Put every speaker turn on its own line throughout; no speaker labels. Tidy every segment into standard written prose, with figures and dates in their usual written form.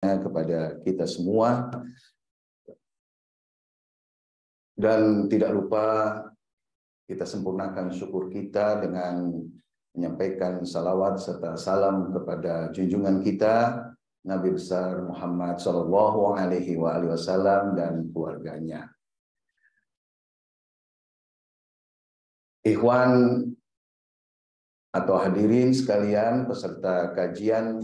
kepada kita semua, dan tidak lupa kita sempurnakan syukur kita dengan menyampaikan salawat serta salam kepada junjungan kita Nabi besar Muhammad Shallallahu Alaihi Wasallam dan keluarganya. Ikhwan atau hadirin sekalian peserta kajian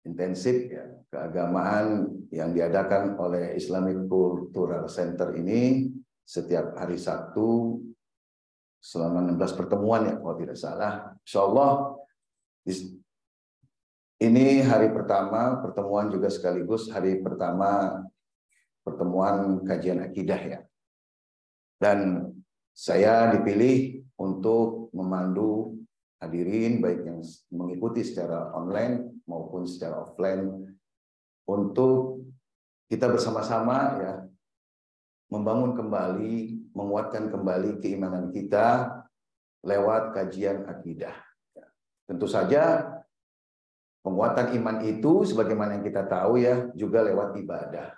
intensif keagamaan yang diadakan oleh Islamic Cultural Center ini setiap hari Sabtu selama 16 pertemuan ya kalau tidak salah. Insyaallah ini hari pertama pertemuan juga sekaligus hari pertama pertemuan kajian akidah ya. Dan saya dipilih untuk memandu hadirin baik yang mengikuti secara online maupun secara offline untuk kita bersama-sama ya membangun kembali, menguatkan kembali keimanan kita lewat kajian akidah. Tentu saja penguatan iman itu sebagaimana yang kita tahu ya juga lewat ibadah.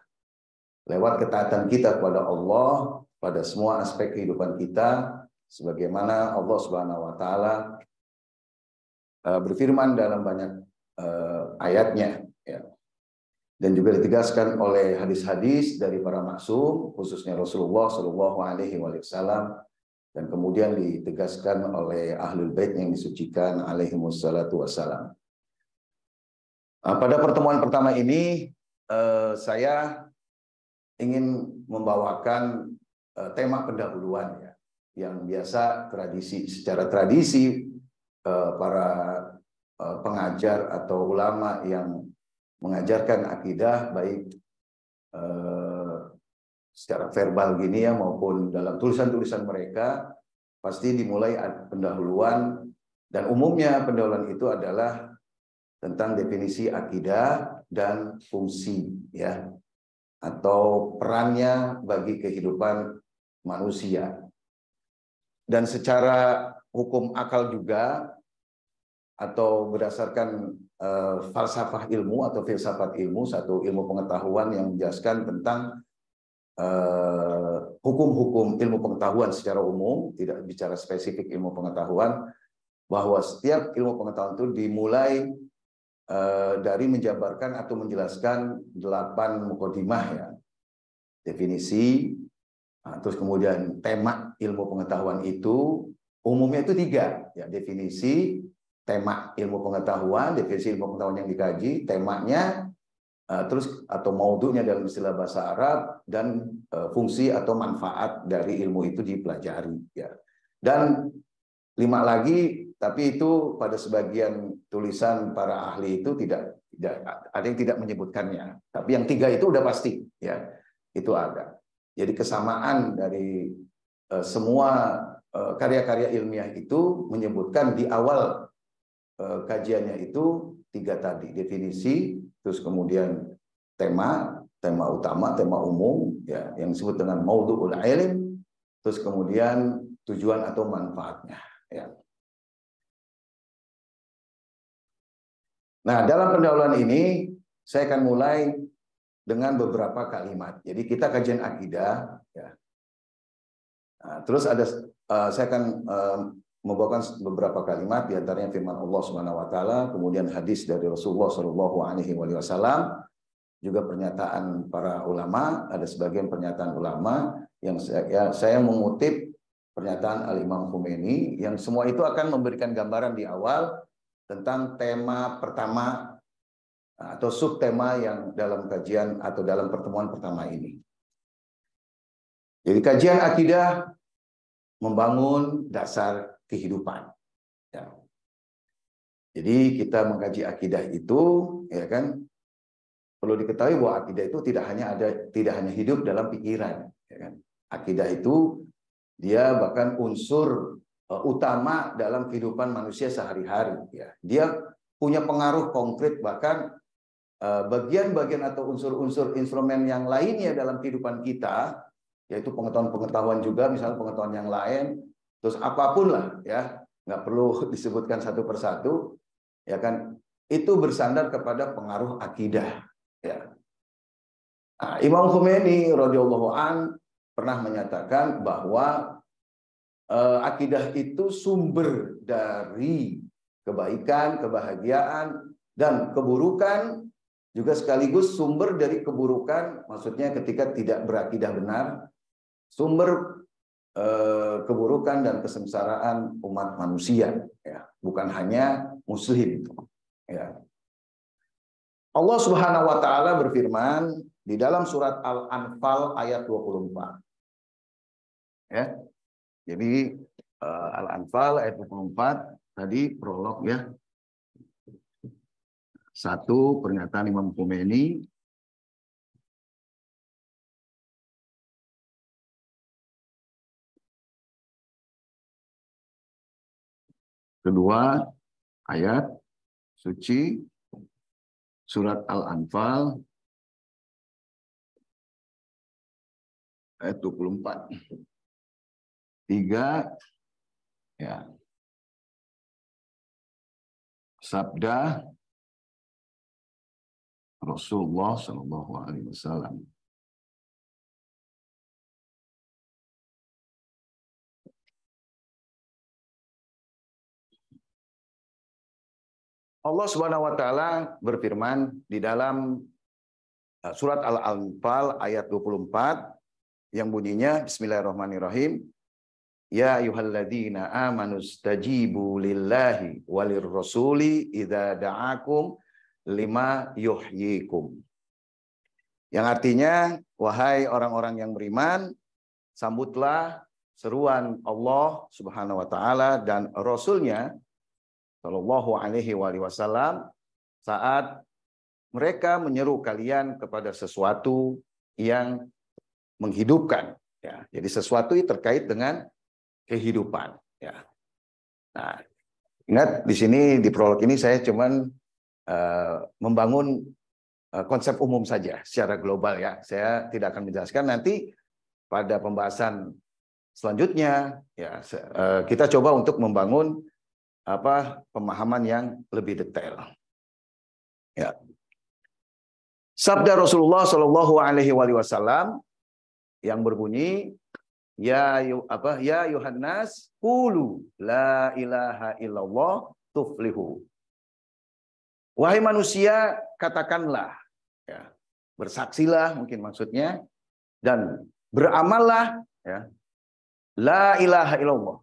Lewat ketaatan kita kepada Allah pada semua aspek kehidupan kita sebagaimana Allah Subhanahu wa taala berfirman dalam banyak ayatnya ya. Dan juga ditegaskan oleh hadis-hadis dari para maksum khususnya Rasulullah Shallallahu Alaihi Wasallam dan kemudian ditegaskan oleh ahlul bait yang disucikan alaihi wassalatu wassalam. Pada pertemuan pertama ini saya ingin membawakan tema pendahuluan ya yang biasa secara tradisi para pengajar atau ulama yang mengajarkan akidah baik secara verbal gini ya maupun dalam tulisan-tulisan mereka pasti dimulai pendahuluan dan umumnya pendahuluan itu adalah tentang definisi akidah dan fungsi ya atau perannya bagi kehidupan manusia. Dan secara hukum akal juga atau berdasarkan falsafah ilmu atau filsafat ilmu, satu ilmu pengetahuan yang menjelaskan tentang hukum-hukum ilmu pengetahuan secara umum, tidak bicara spesifik ilmu pengetahuan, bahwa setiap ilmu pengetahuan itu dimulai dari menjabarkan atau menjelaskan 8 mukadimah ya, definisi, terus kemudian tema ilmu pengetahuan itu umumnya itu 3 ya, definisi, tema ilmu pengetahuan, definisi ilmu pengetahuan yang dikaji, temanya, terus atau maudhu'nya dalam istilah bahasa Arab dan fungsi atau manfaat dari ilmu itu dipelajari ya. Dan 5 lagi, tapi itu pada sebagian tulisan para ahli itu tidak ada yang tidak menyebutkannya. Tapi yang 3 itu udah pasti ya, itu ada. Jadi kesamaan dari semua karya-karya ilmiah itu menyebutkan di awal kajiannya itu 3 tadi, definisi, terus kemudian tema utama, tema umum ya yang disebut dengan maudhu'ul ilm, terus kemudian tujuan atau manfaatnya ya. Nah, dalam pendahuluan ini saya akan mulai dengan beberapa kalimat. Jadi kita kajian akidah ya. Nah, terus saya akan membawakan beberapa kalimat di antaranya firman Allah Subhanahu wa taala, kemudian hadis dari Rasulullah Shallallahu Alaihi Wasallam, juga pernyataan para ulama, ada sebagian pernyataan ulama yang saya mengutip pernyataan Al-Imam Khomeini yang semua itu akan memberikan gambaran di awal tentang tema pertama atau subtema yang dalam kajian atau dalam pertemuan pertama ini. Jadi kajian akidah membangun dasar kehidupan. Ya. Jadi kita mengkaji akidah itu, ya kan, perlu diketahui bahwa akidah itu tidak hanya hidup dalam pikiran. Ya kan. Akidah itu dia bahkan unsur utama dalam kehidupan manusia sehari-hari. Ya. Dia punya pengaruh konkret bahkan bagian-bagian atau unsur-unsur instrumen yang lainnya dalam kehidupan kita, yaitu pengetahuan-pengetahuan juga, misalnya pengetahuan yang lain. Terus apapun lah ya, nggak perlu disebutkan satu persatu, ya kan. itu bersandar kepada pengaruh akidah. Ya. Nah, Imam Khomeini radhiyallahu an pernah menyatakan bahwa akidah itu sumber dari kebaikan, kebahagiaan, dan keburukan, juga sekaligus sumber dari keburukan, maksudnya ketika tidak berakidah benar, sumber keburukan dan kesengsaraan umat manusia, ya, bukan hanya muslim. Ya. Allah Subhanahu wa taala berfirman di dalam surat Al-Anfal ayat 24. Ya. Jadi Al-Anfal ayat 24 tadi prolog ya. Satu, pernyataan Imam Khomeini. Kedua, ayat suci surat Al-Anfal ayat 24. Tiga, ya, sabda Rasulullah Shallallahu Alaihi Wasallam. Allah Subhanahu wa taala berfirman di dalam surat Al-Anfal ayat 24 yang bunyinya bismillahirrahmanirrahim. Ya ayyuhalladzina amanu stajibu lillahi walir rasuli idza da'akum lima yuhyikum. Yang artinya, wahai orang-orang yang beriman, sambutlah seruan Allah Subhanahu wa taala dan Rasulnya Shallallahu Alaihi Wasallam saat mereka menyeru kalian kepada sesuatu yang menghidupkan. Ya, jadi sesuatu yang terkait dengan kehidupan. Ya. Nah, ingat di sini di prolog ini saya cuman membangun konsep umum saja secara global ya. Saya tidak akan menjelaskan nanti pada pembahasan selanjutnya. Ya, kita coba untuk membangun pemahaman yang lebih detail. Ya. Sabda Rasulullah Shallallahu Alaihi Wasallam yang berbunyi, ya Yohanes, qulu la ilaha illallah tuflihu. Wahai manusia, katakanlah, ya, bersaksilah mungkin maksudnya, dan beramallah, ya, la ilaha illallah.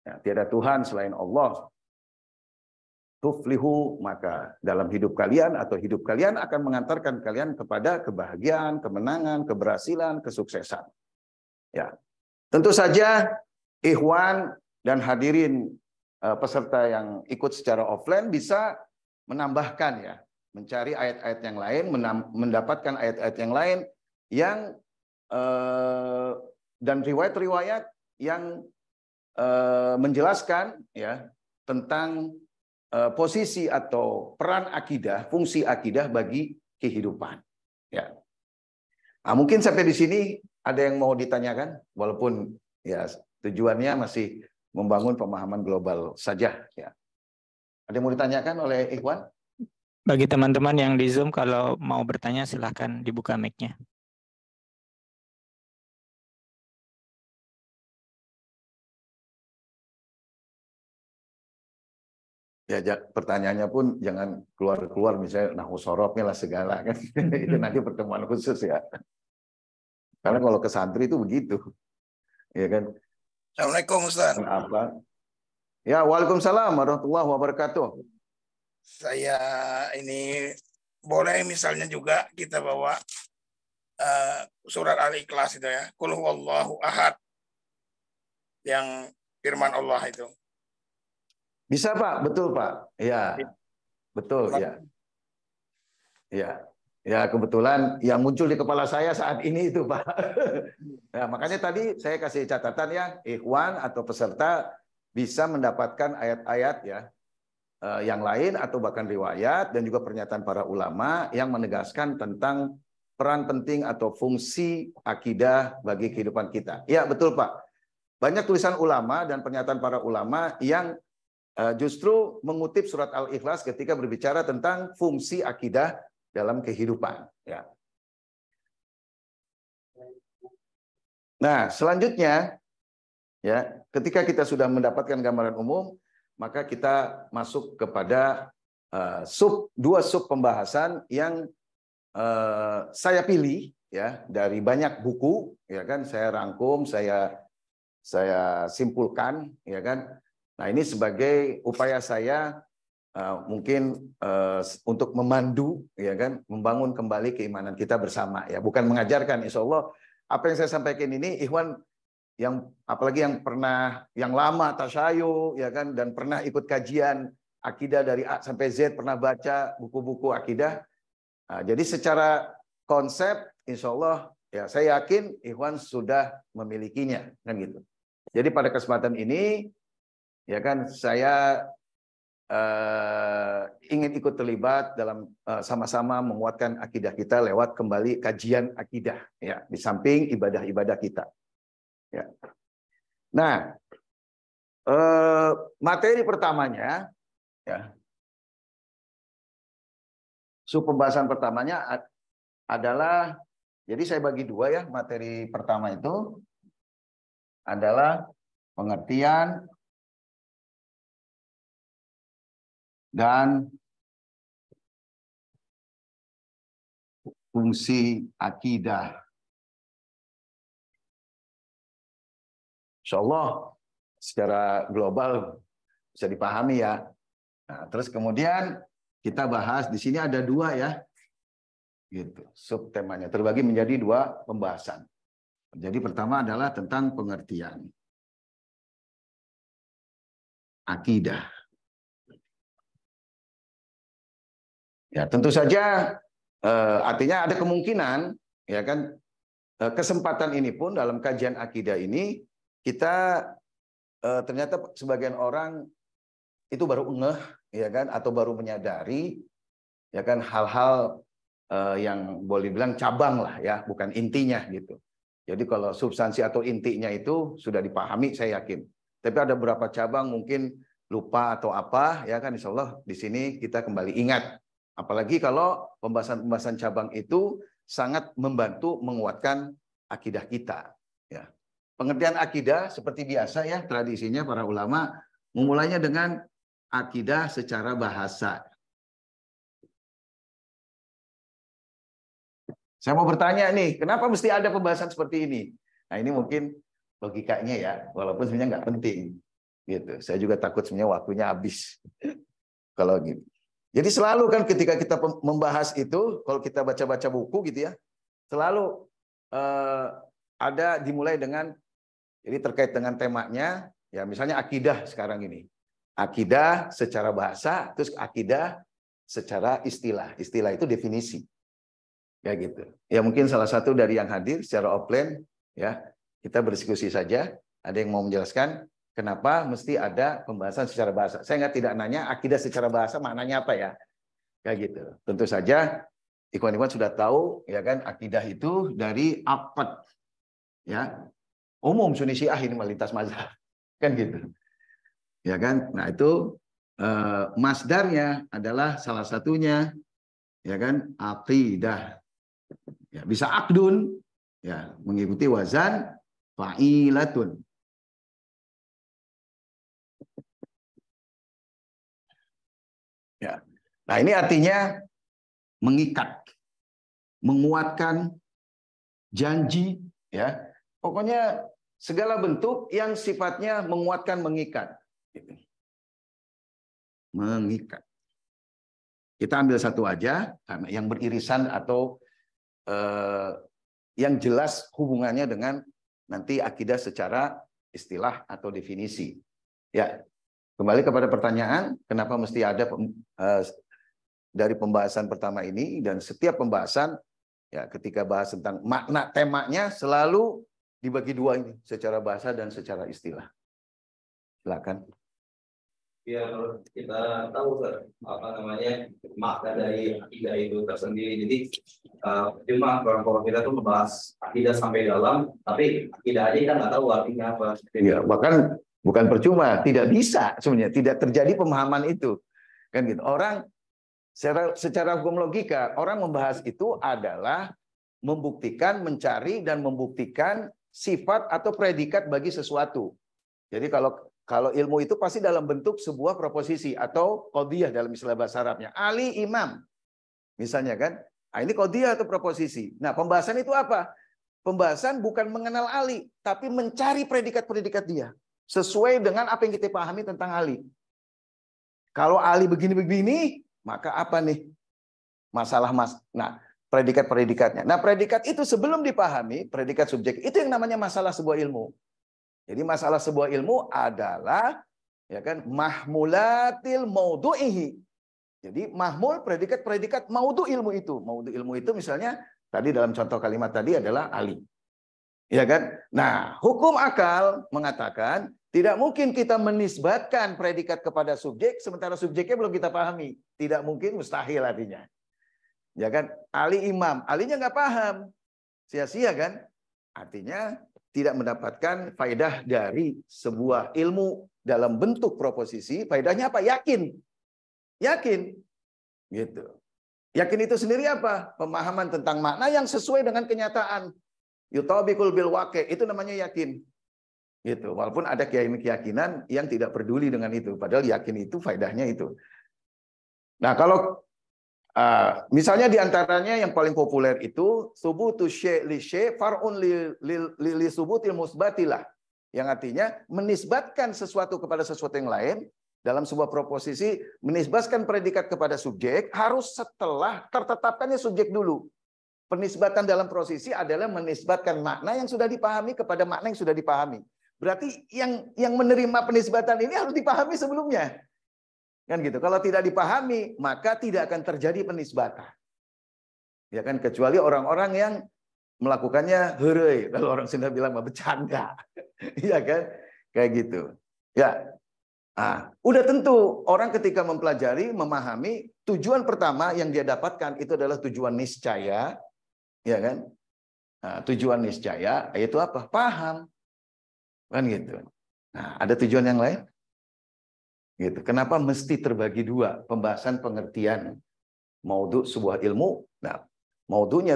Ya, tiada Tuhan selain Allah. Tuflihu, maka dalam hidup kalian atau hidup kalian akan mengantarkan kalian kepada kebahagiaan, kemenangan, keberhasilan, kesuksesan. Ya, tentu saja ikhwan dan hadirin peserta yang ikut secara offline bisa menambahkan ya, mencari ayat-ayat yang lain, mendapatkan ayat-ayat yang lain yang dan riwayat-riwayat yang menjelaskan ya tentang posisi atau peran akidah, fungsi akidah bagi kehidupan. Ya. Nah, mungkin sampai di sini ada yang mau ditanyakan, walaupun ya tujuannya masih membangun pemahaman global saja. Ya. Ada yang mau ditanyakan oleh Ikhwan?
Bagi teman-teman yang di Zoom, kalau mau bertanya silahkan dibuka mic-nya.
Ya, pertanyaannya pun jangan keluar-keluar misalnya nahu sorofnya lah segala kan. Itu nanti pertemuan khusus ya. Karena kalau ke santri itu begitu. Ya kan?
Assalamualaikum Ustaz.
Apa? Ya, waalaikumsalam warahmatullahi wabarakatuh.
Saya ini boleh misalnya juga kita bawa surat Al-Ikhlas itu ya. Qul huwallahu ahad. Yang firman Allah itu.
Bisa Pak, betul Pak. Ya, betul ya. Ya, ya kebetulan yang muncul di kepala saya saat ini itu Pak. Ya, makanya tadi saya kasih catatan ya, ikhwan atau peserta bisa mendapatkan ayat-ayat ya yang lain atau bahkan riwayat dan juga pernyataan para ulama yang menegaskan tentang peran penting atau fungsi akidah bagi kehidupan kita. Ya, betul Pak. Banyak tulisan ulama dan pernyataan para ulama yang justru mengutip surat Al-Ikhlas ketika berbicara tentang fungsi akidah dalam kehidupan. Ya. Nah, selanjutnya, ya, ketika kita sudah mendapatkan gambaran umum, maka kita masuk kepada dua sub pembahasan yang saya pilih, ya, dari banyak buku, ya kan, saya rangkum, saya simpulkan, ya kan. Nah, ini sebagai upaya saya mungkin untuk memandu, ya kan, membangun kembali keimanan kita bersama, ya, bukan mengajarkan. Insya Allah apa yang saya sampaikan ini, ikhwan yang apalagi yang lama tasyayu, ya kan, dan pernah ikut kajian akidah dari A sampai Z, pernah baca buku-buku akidah. Nah, jadi secara konsep, insya Allah, ya, saya yakin ikhwan sudah memilikinya, kan gitu. Jadi pada kesempatan ini, ya kan, saya ingin ikut terlibat dalam sama-sama menguatkan akidah kita lewat kembali kajian akidah, ya, di samping ibadah-ibadah kita. Ya. Nah, materi pertamanya, ya, sub pembahasan pertamanya adalah, jadi saya bagi dua, ya. Materi pertama itu adalah pengertian dan fungsi akidah. Insya Allah secara global bisa dipahami, ya. Nah, terus kemudian kita bahas di sini ada dua, ya, gitu. Subtemanya terbagi menjadi dua pembahasan. Jadi pertama adalah tentang pengertian akidah. Ya, tentu saja artinya ada kemungkinan, ya kan, kesempatan ini pun dalam kajian akidah ini kita ternyata sebagian orang itu baru ngeh, ya kan, atau baru menyadari, ya kan, hal-hal yang boleh bilang cabang lah, ya, bukan intinya gitu. Jadi kalau substansi atau intinya itu sudah dipahami, saya yakin. Tapi ada beberapa cabang mungkin lupa atau apa, ya kan, insya Allah di sini kita kembali ingat. Apalagi kalau pembahasan-pembahasan cabang itu sangat membantu menguatkan akidah kita. Ya. Pengertian akidah seperti biasa, ya, tradisinya para ulama memulainya dengan akidah secara bahasa. Saya mau bertanya nih, kenapa mesti ada pembahasan seperti ini? Nah, ini mungkin logikanya, ya, walaupun sebenarnya nggak penting. Gitu. Saya juga takut sebenarnya waktunya habis kalau gitu. Jadi selalu kan ketika kita membahas itu, kalau kita baca-baca buku gitu, ya, selalu ada dimulai dengan, jadi terkait dengan temanya, ya, misalnya akidah sekarang ini. Akidah secara bahasa, terus akidah secara istilah. Istilah itu definisi. Ya gitu. Ya mungkin salah satu dari yang hadir secara offline, ya, kita berdiskusi saja. Ada yang mau menjelaskan kenapa mesti ada pembahasan secara bahasa? Saya tidak nanya akidah secara bahasa maknanya apa, ya. Kayak gitu. Tentu saja ikhwan-ikhwan sudah tahu, ya kan, akidah itu dari aqd, ya. Umum Sunni Syiah ini melintas mazhab. Kan gitu. Ya kan? Nah, itu masdarnya adalah salah satunya, ya kan, aqidah. Ya, bisa akdun, ya, mengikuti wazan fa'ilatun. Ya. Nah, ini artinya mengikat, menguatkan janji, ya. Pokoknya segala bentuk yang sifatnya menguatkan, mengikat. Mengikat. Kita ambil satu aja karena yang beririsan atau yang jelas hubungannya dengan nanti akidah secara istilah atau definisi. Ya. Kembali kepada pertanyaan, kenapa mesti ada dari pembahasan pertama ini, dan setiap pembahasan, ya, ketika bahas tentang makna temanya selalu dibagi dua ini, secara bahasa dan secara istilah. Silakan.
Ya, kalau kita tahu apa namanya makna dari akidah itu tersendiri, jadi cuma orang kita tuh membahas akidah sampai dalam, tapi akidah aja kita nggak tahu artinya apa.
Ya, bahkan Bukan percuma, tidak bisa sebenarnya, tidak terjadi pemahaman itu. Kan gitu. Orang secara hukum logika, orang membahas itu adalah membuktikan, mencari dan membuktikan sifat atau predikat bagi sesuatu. Jadi kalau ilmu itu pasti dalam bentuk sebuah proposisi atau qadhiyah dalam istilah bahasa Arabnya. Ali imam. Misalnya kan. Nah, ini qadhiyah atau proposisi. Nah, pembahasan itu apa? Pembahasan bukan mengenal Ali, tapi mencari predikat-predikat dia sesuai dengan apa yang kita pahami tentang Ali. Kalau Ali begini-begini, maka apa nih? Nah, predikat-predikatnya. Nah, predikat itu sebelum dipahami, predikat subjek itu yang namanya masalah sebuah ilmu. Jadi masalah sebuah ilmu adalah ya kan mahmulatil maudhu'ihi. Jadi mahmul predikat-predikat maudhu ilmu itu. Maudhu ilmu itu misalnya tadi dalam contoh kalimat tadi adalah Ali. Ya kan? Nah, hukum akal mengatakan tidak mungkin kita menisbatkan predikat kepada subjek sementara subjeknya belum kita pahami. Tidak mungkin, mustahil artinya. Ya kan? Ali imam, alinya nggak paham. Sia-sia kan? Artinya tidak mendapatkan faedah dari sebuah ilmu dalam bentuk proposisi. Faedahnya apa? Yakin. Yakin. Gitu. Yakin itu sendiri apa? Pemahaman tentang makna yang sesuai dengan kenyataan. Yutabikul bil waqi', itu namanya yakin. Gitu. Walaupun ada keyakinan yang tidak peduli dengan itu. Padahal yakin itu faedahnya itu. Nah, kalau misalnya diantaranya yang paling populer itu subutu syai' li syai' far'un li subutil musbatilah, yang artinya menisbatkan sesuatu kepada sesuatu yang lain dalam sebuah proposisi, menisbatkan predikat kepada subjek harus setelah tertetapkannya subjek dulu. Penisbatan dalam prosesi adalah menisbatkan makna yang sudah dipahami kepada makna yang sudah dipahami. Berarti yang menerima penisbatan ini harus dipahami sebelumnya. Kan gitu. Kalau tidak dipahami, maka tidak akan terjadi penisbatan. Ya kan, kecuali orang-orang yang melakukannya heureuy. Kalau orang Sunda bilang bercanda. Iya kan? Kayak gitu. Ya. Udah tentu orang ketika mempelajari, memahami, tujuan pertama yang dia dapatkan itu adalah tujuan niscaya. Ya kan? Nah, tujuan niscaya yaitu apa? Paham. Kan gitu. Nah, ada tujuan yang lain? Gitu. Kenapa mesti terbagi dua pembahasan pengertian maudhu sebuah ilmu? Nah, maudhunya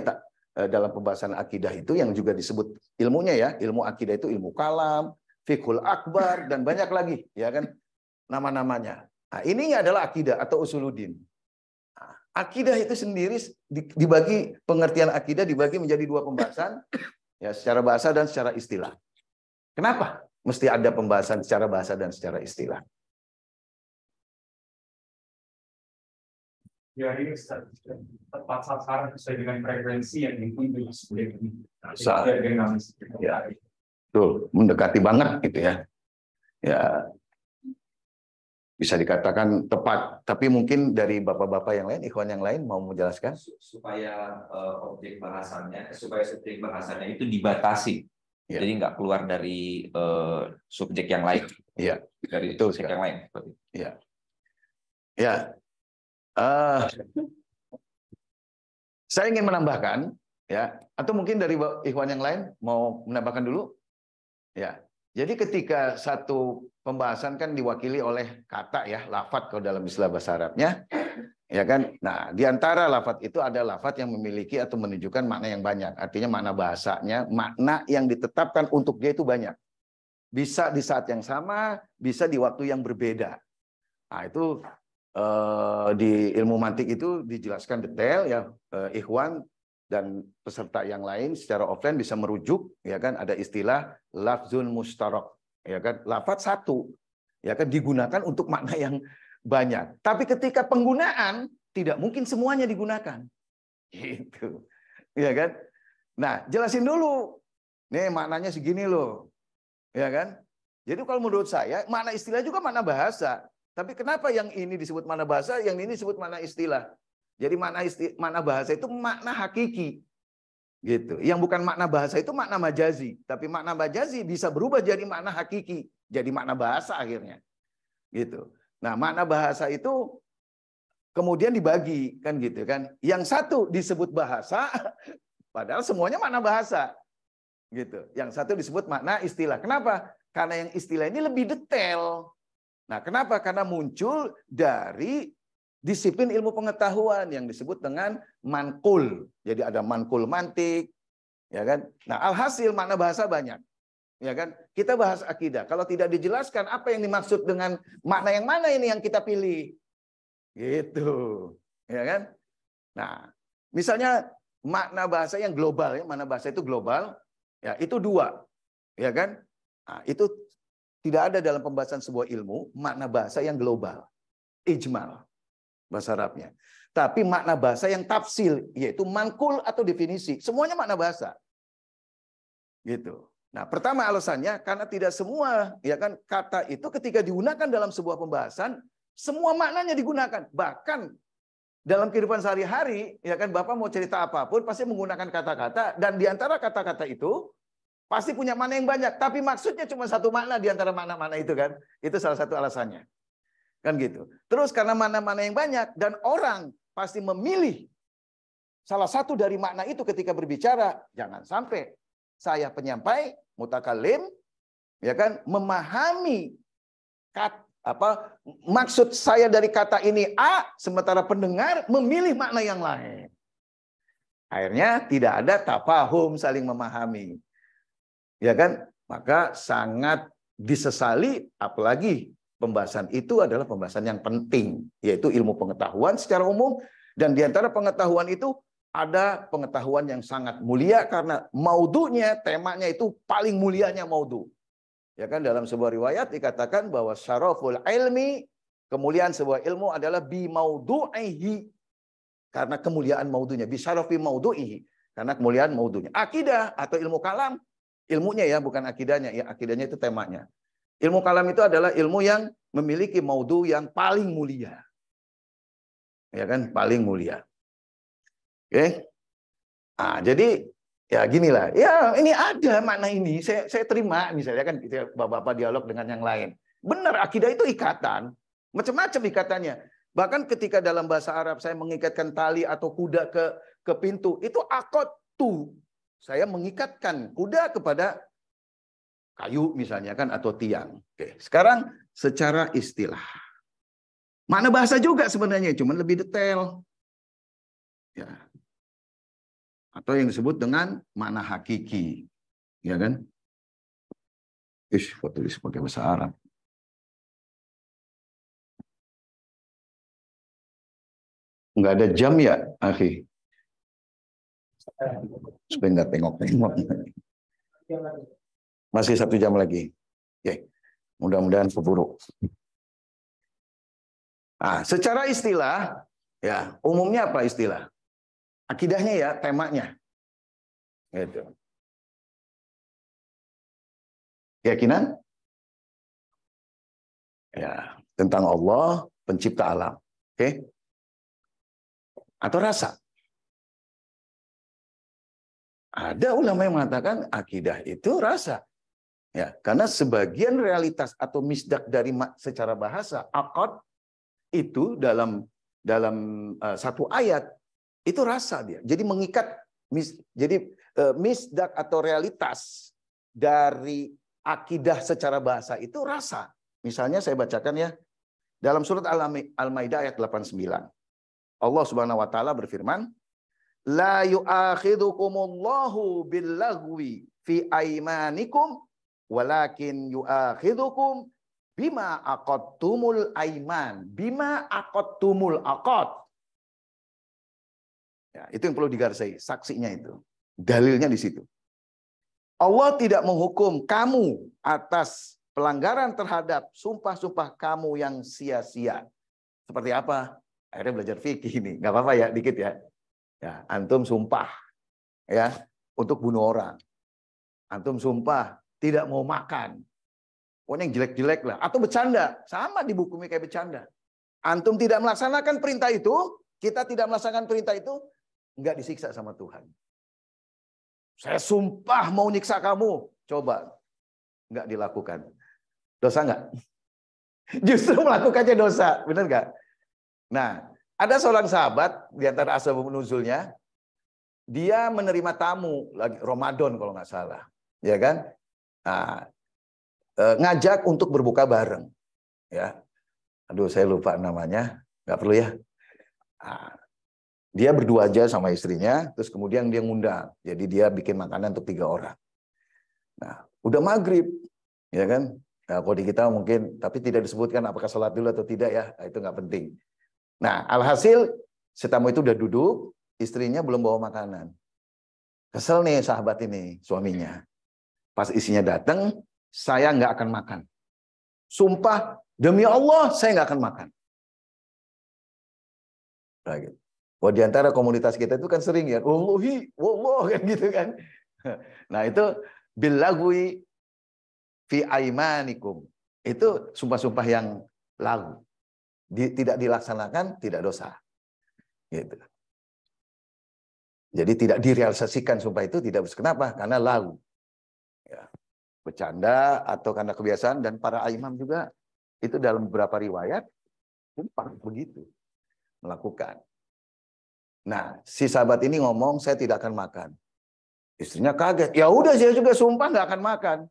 dalam pembahasan akidah itu yang juga disebut ilmunya ya, ilmu akidah itu ilmu kalam, fiqhul akbar dan banyak lagi, ya kan nama-namanya. Nah, ini adalah akidah atau usuluddin. Nah, akidah itu sendiri dibagi, pengertian akidah dibagi menjadi dua pembahasan, ya secara bahasa dan secara istilah. Kenapa mesti ada pembahasan secara bahasa dan secara istilah?
Ya, ini tepat sasaran sesuai dengan frekuensi yang dituju sebagai
ya, betul, mendekati banget gitu ya. Ya, bisa dikatakan tepat. Tapi mungkin dari bapak-bapak yang lain, ikhwan yang lain mau menjelaskan
supaya objek bahasannya, supaya subjek bahasannya itu dibatasi. Ya. Jadi nggak keluar dari subjek yang lain.
Iya.
Dari subjek yang lain.
Iya. Ya. Saya ingin menambahkan, ya, atau mungkin dari ikhwan yang lain mau menambahkan dulu, ya. Jadi ketika satu pembahasan kan diwakili oleh kata ya, lafadz kalau dalam istilah bahasa Arabnya, ya kan. Nah, di antara lafadz itu ada lafadz yang memiliki atau menunjukkan makna yang banyak. Artinya makna bahasanya, makna yang ditetapkan untuk dia itu banyak. Bisa di saat yang sama, bisa di waktu yang berbeda. Nah, itu di ilmu mantik itu dijelaskan detail ya, ikhwan dan peserta yang lain secara offline bisa merujuk, ya kan, ada istilah lafzun mustarak, ya kan, lafaz satu, ya kan, digunakan untuk makna yang banyak. Tapi ketika penggunaan tidak mungkin semuanya digunakan, gitu, ya kan. Nah, jelasin dulu, nih maknanya segini loh, ya kan. Jadi kalau menurut saya makna istilah juga makna bahasa. Tapi kenapa yang ini disebut makna bahasa, yang ini disebut makna istilah? Jadi makna bahasa itu makna hakiki, gitu. Yang bukan makna bahasa itu makna majazi. Tapi makna majazi bisa berubah jadi makna hakiki, jadi makna bahasa akhirnya, gitu. Nah, makna bahasa itu kemudian dibagi, kan gitu kan. Yang satu disebut bahasa, padahal semuanya makna bahasa, gitu. Yang satu disebut makna istilah. Kenapa? Karena yang istilah ini lebih detail. Nah, kenapa? Karena muncul dari disiplin ilmu pengetahuan yang disebut dengan mankul. Jadi ada mankul mantik, ya kan? Nah, alhasil makna bahasa banyak. Ya kan? Kita bahas akidah. Kalau tidak dijelaskan apa yang dimaksud dengan makna yang mana ini yang kita pilih. Gitu. Ya kan? Nah, misalnya makna bahasa yang global ya, makna bahasa itu global, ya itu dua. Ya kan? Nah, itu tidak ada dalam pembahasan sebuah ilmu makna bahasa yang global. Ijmal bahasa Arabnya. Tapi makna bahasa yang tafsil, yaitu mankul atau definisi. Semuanya makna bahasa. Gitu. Nah, pertama alasannya karena tidak semua ya kan kata itu ketika digunakan dalam sebuah pembahasan, semua maknanya digunakan. Bahkan dalam kehidupan sehari-hari, ya kan Bapak mau cerita apapun pasti menggunakan kata-kata dan di antara kata-kata itu pasti punya makna yang banyak, tapi maksudnya cuma satu makna di antara makna-makna itu kan. Itu salah satu alasannya. Kan gitu. Terus karena makna-makna yang banyak dan orang pasti memilih salah satu dari makna itu ketika berbicara, jangan sampai saya penyampai mutakalim ya kan memahami maksud saya dari kata ini A, sementara pendengar memilih makna yang lain. Akhirnya tidak ada tafahum saling memahami. Ya kan? Maka sangat disesali, apalagi pembahasan itu adalah pembahasan yang penting, yaitu ilmu pengetahuan secara umum, dan di antara pengetahuan itu ada pengetahuan yang sangat mulia karena maudunya, temanya itu paling mulianya maudu. Ya kan, dalam sebuah riwayat dikatakan bahwa syaraful ilmi, kemuliaan sebuah ilmu adalah bi maudu'ihi, karena kemuliaan maudunya, bi syarafi maudu'ihi, karena kemuliaan maudunya. Akidah atau ilmu kalam, ilmunya ya, bukan akidahnya. Ya, akidahnya itu temanya. Ilmu kalam itu adalah ilmu yang memiliki maudu yang paling mulia. Ya kan, paling mulia. Oke. Nah, jadi ya ginilah. Ya, ini ada makna ini. Saya terima misalnya kan kita Bapak-bapak dialog dengan yang lain. Benar, akidah itu ikatan. Macam-macam ikatannya. Bahkan ketika dalam bahasa Arab saya mengikatkan tali atau kuda ke pintu, itu aqadtu. Saya mengikatkan kuda kepada kayu misalnya kan atau tiang. Oke, sekarang secara istilah. Makna bahasa juga sebenarnya, cuman lebih detail. Ya. Atau yang disebut dengan makna hakiki. Ya kan? Kok tulis pakai bahasa Arab. Enggak ada jam ya, akhi? Supaya nggak tengok-tengok. Masih 1 jam lagi. Oke. Mudah-mudahan keburu. Nah, secara istilah, ya umumnya apa istilah? Akidahnya ya, temanya. Gitu. Keyakinan? Ya, tentang Allah, pencipta alam. Oke? Atau rasa? Ada ulama yang mengatakan akidah itu rasa. Ya, karena sebagian realitas atau misdak dari secara bahasa aqad itu dalam satu ayat itu rasa dia. Jadi mengikat misdak atau realitas dari akidah secara bahasa itu rasa. Misalnya saya bacakan ya dalam surat Al-Maidah ayat 89. Allah Subhanahu wa taala berfirman, la yu'akhidukumullahu billaghwi fi aimanikum walakin yu'akhidukum bima aqadtumul aiman. Bima aqadtumul aqad. Ya, itu yang perlu digarisbawahi, saksinya itu. Dalilnya di situ. Allah tidak menghukum kamu atas pelanggaran terhadap sumpah-sumpah kamu yang sia-sia. Seperti apa? Akhirnya belajar fikih ini. Nggak apa-apa ya, dikit ya. Ya, antum sumpah ya untuk bunuh orang. Antum sumpah tidak mau makan. Pokoknya yang jelek-jelek lah. Atau bercanda. Sama dihukumi kayak bercanda. Antum tidak melaksanakan perintah itu, kita tidak melaksanakan perintah itu, nggak disiksa sama Tuhan. Saya sumpah mau nyiksa kamu. Coba. Nggak dilakukan. Dosa nggak? Justru melakukannya dosa. Benar nggak? Nah, ada seorang sahabat di antara asbabun nuzulnya, dia menerima tamu lagi Ramadan kalau nggak salah, ya kan? Nah, ngajak untuk berbuka bareng. Ya, aduh saya lupa namanya, nggak perlu ya. Nah, dia berdua aja sama istrinya, terus kemudian dia ngundang. Jadi dia bikin makanan untuk 3 orang. Nah, udah maghrib, ya kan? Nah, kalau di kita mungkin, tapi tidak disebutkan apakah sholat dulu atau tidak ya, itu nggak penting. Nah, alhasil si tamu itu udah duduk, istrinya belum bawa makanan. Kesel nih sahabat ini, suaminya. Pas isinya datang, saya nggak akan makan. Sumpah, demi Allah, saya nggak akan makan. Nah, gitu. Wah, di antara komunitas kita itu kan sering ya, wallahi, wallah, kan gitu kan. Nah, itu bilagwi fi aimanikum. Itu sumpah-sumpah yang lagu. Tidak dilaksanakan, tidak dosa. Gitu. Jadi tidak direalisasikan sumpah itu tidak. Kenapa? Karena lagu. Ya. Bercanda atau karena kebiasaan, dan para imam juga itu dalam beberapa riwayat sumpah begitu melakukan. Nah, si sahabat ini ngomong, saya tidak akan makan. Istrinya kaget. Ya udah, saya juga sumpah nggak akan makan.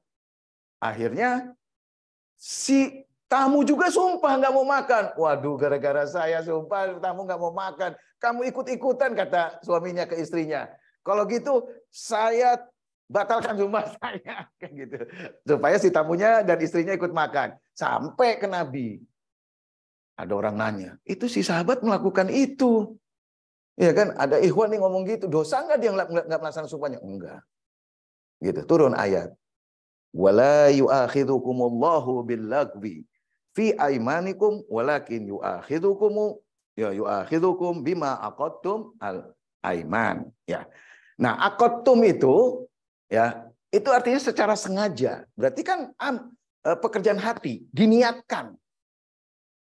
Akhirnya si tamu juga sumpah nggak mau makan. Waduh, gara-gara saya sumpah tamu nggak mau makan. Kamu ikut-ikutan, kata suaminya ke istrinya. Kalau gitu saya batalkan sumpah saya, kayak gitu. Supaya si tamunya dan istrinya ikut makan. Sampai ke Nabi. Ada orang nanya, itu si sahabat melakukan itu. Ya kan, ada ikhwan yang ngomong gitu, dosa nggak dia nggak melaksanakan sumpahnya? Enggak. Gitu, turun ayat. Wala yu'akhidhukumullahu billagwi fi aimanikum walakin yu'akhidhukum bima aqadtum al-aiman. Ya. Nah, aqadtum itu ya, itu artinya secara sengaja. Berarti kan pekerjaan hati, diniatkan.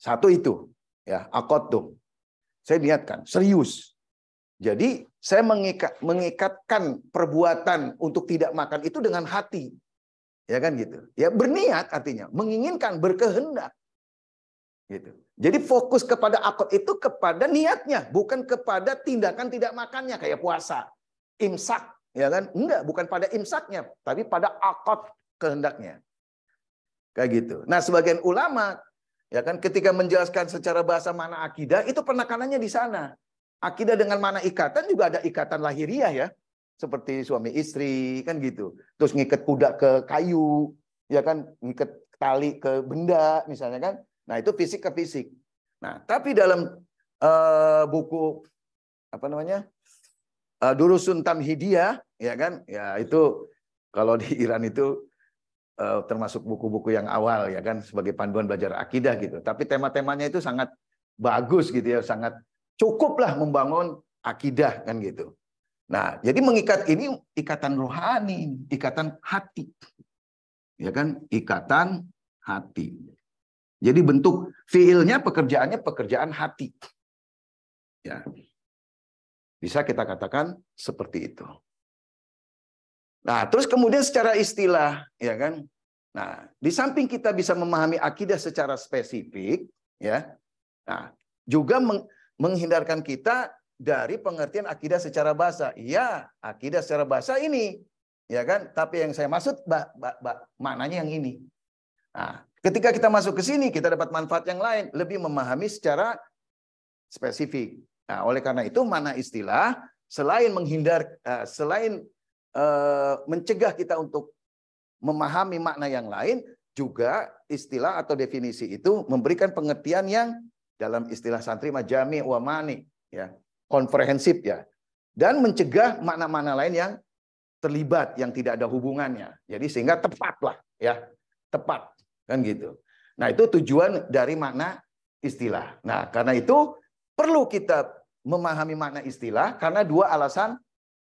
Satu itu, ya, aqadtum. Saya niatkan, serius. Jadi saya mengikatkan perbuatan untuk tidak makan itu dengan hati. Ya kan gitu. Ya, berniat artinya, menginginkan, berkehendak. Gitu. Jadi fokus kepada akad itu kepada niatnya, bukan kepada tindakan tidak makannya kayak puasa, imsak, ya kan? Enggak, bukan pada imsaknya, tapi pada akad kehendaknya. Kayak gitu. Nah, sebagian ulama ya kan ketika menjelaskan secara bahasa makna akidah itu penekanannya di sana. Akidah dengan makna ikatan juga ada ikatan lahiriah ya. Seperti suami istri kan gitu. Terus ngikat kuda ke kayu, ya kan, ngikat tali ke benda misalnya kan. Nah, itu fisik ke fisik. Nah, tapi dalam buku apa namanya? Durusun Tamhidiyah, ya kan? Ya itu kalau di Iran itu termasuk buku-buku yang awal ya kan, sebagai panduan belajar akidah gitu. Tapi tema-temanya itu sangat bagus gitu ya, sangat cukuplah membangun akidah kan gitu. Nah, jadi mengikat ini ikatan rohani, ikatan hati. Ya kan? Ikatan hati. Jadi bentuk fiilnya, pekerjaannya pekerjaan hati. Ya. Bisa kita katakan seperti itu. Nah, terus kemudian secara istilah, ya kan? Nah, di samping kita bisa memahami akidah secara spesifik, ya. Nah, juga menghindarkan kita dari pengertian akidah secara bahasa. Iya, akidah secara bahasa ini, ya kan? Tapi yang saya maksud maknanya yang ini. Nah, ketika kita masuk ke sini, kita dapat manfaat yang lain, lebih memahami secara spesifik. Nah, oleh karena itu makna istilah selain selain mencegah kita untuk memahami makna yang lain, juga istilah atau definisi itu memberikan pengertian yang dalam istilah santri majami wa mani, ya, komprehensif ya, dan mencegah makna-makna lain yang terlibat yang tidak ada hubungannya. Jadi sehingga tepatlah ya, tepat kan gitu. Nah, itu tujuan dari makna istilah. Nah, karena itu perlu kita memahami makna istilah karena 2 alasan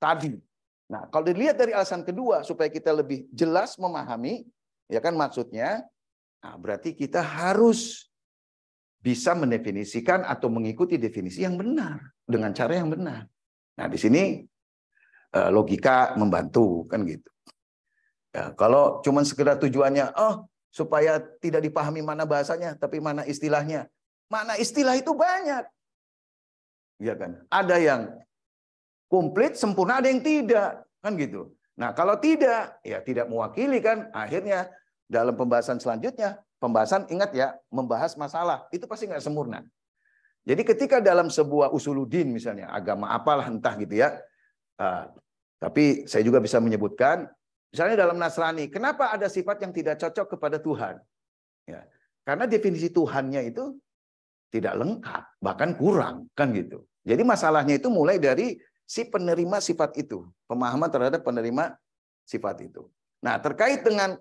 tadi. Nah, kalau dilihat dari alasan kedua supaya kita lebih jelas memahami, ya kan maksudnya, nah berarti kita harus bisa mendefinisikan atau mengikuti definisi yang benar dengan cara yang benar. Nah, di sini logika membantu kan gitu. Ya, kalau cuma sekedar tujuannya, supaya tidak dipahami mana bahasanya, tapi mana istilahnya. Mana istilah itu banyak. Ya kan? Ada yang komplit, sempurna, ada yang tidak. Kan gitu. Nah, kalau tidak, ya tidak mewakili kan. Akhirnya dalam pembahasan selanjutnya, pembahasan ingat ya, membahas masalah itu pasti nggak sempurna. Jadi ketika dalam sebuah usuluddin misalnya agama apalah entah gitu ya, tapi saya juga bisa menyebutkan misalnya dalam Nasrani, kenapa ada sifat yang tidak cocok kepada Tuhan? Ya, karena definisi Tuhannya itu tidak lengkap, bahkan kurang kan gitu. Jadi masalahnya itu mulai dari si penerima sifat itu, pemahaman terhadap penerima sifat itu. Nah, terkait dengan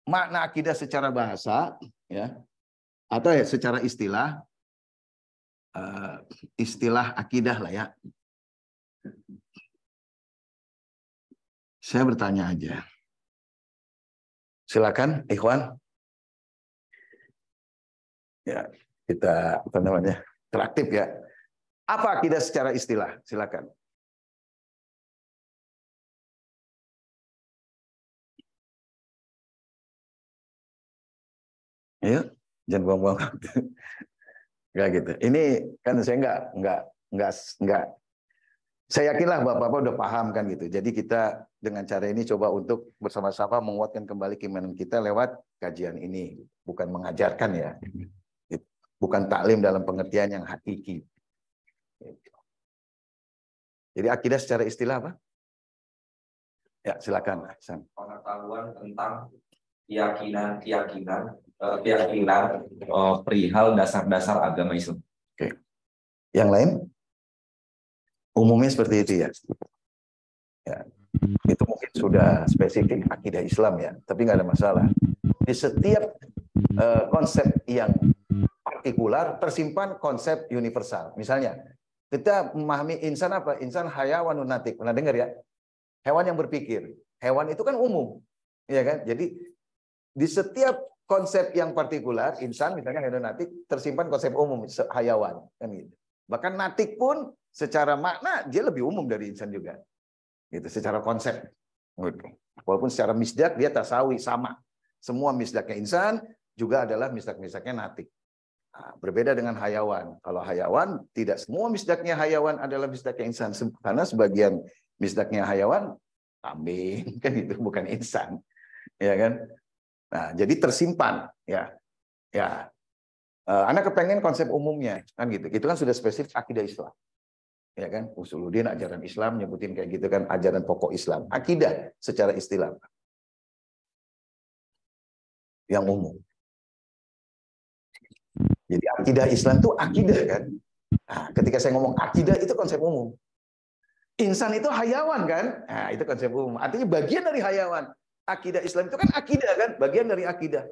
makna akidah secara bahasa, ya, atau ya secara istilah akidah lah ya. Saya bertanya aja. Silakan, Ikhwan. Ya, kita apa namanya? Interaktif ya. Apa akidah secara istilah? Silakan. Ayo, jangan buang-buang waktu. Enggak gitu. Ini kan saya enggak. Saya yakinlah Bapak-bapak udah paham kan gitu. Jadi kita dengan cara ini coba untuk bersama-sama menguatkan kembali keimanan kita lewat kajian ini, bukan mengajarkan ya. Bukan taklim dalam pengertian yang hakiki. Jadi akidah secara istilah apa? Ya, silakan.
Pengetahuan tentang keyakinan perihal dasar-dasar agama Islam.
Oke. Yang lain? Umumnya seperti itu ya. Ya. Itu mungkin sudah spesifik akidah Islam ya, tapi nggak ada masalah. Di setiap konsep yang partikular tersimpan konsep universal. Misalnya, kita memahami insan apa? Insan hayawanun natik. Pernah dengar ya? Hewan yang berpikir. Hewan itu kan umum. Ya kan? Jadi di setiap konsep yang partikular, insan misalnya hedonatik, tersimpan konsep umum, hayawan. Kan gitu. Bahkan natik pun secara makna dia lebih umum dari insan juga. Gitu, secara konsep. Walaupun secara misdak dia tasawi sama. Semua misdaknya insan juga adalah misdak-misdaknya natik. Nah, berbeda dengan hayawan. Kalau hayawan, tidak semua misdaknya hayawan adalah misdaknya insan. Karena sebagian misdaknya hayawan, kambing, kan itu bukan insan. Ya kan? Nah, jadi tersimpan. Ya. Anak kepengen konsep umumnya. Kan gitu. Itu kan sudah spesifik akidah Islam. Ya kan? Usuluddin, ajaran Islam, nyebutin kayak gitu kan, ajaran pokok Islam. Akidah secara istilah. Yang umum. Jadi akidah Islam itu akidah kan. Nah, ketika saya ngomong akidah itu konsep umum. Insan itu hayawan kan. Nah, itu konsep umum. Artinya bagian dari hayawan. Akidah Islam itu kan akidah kan, bagian dari akidah.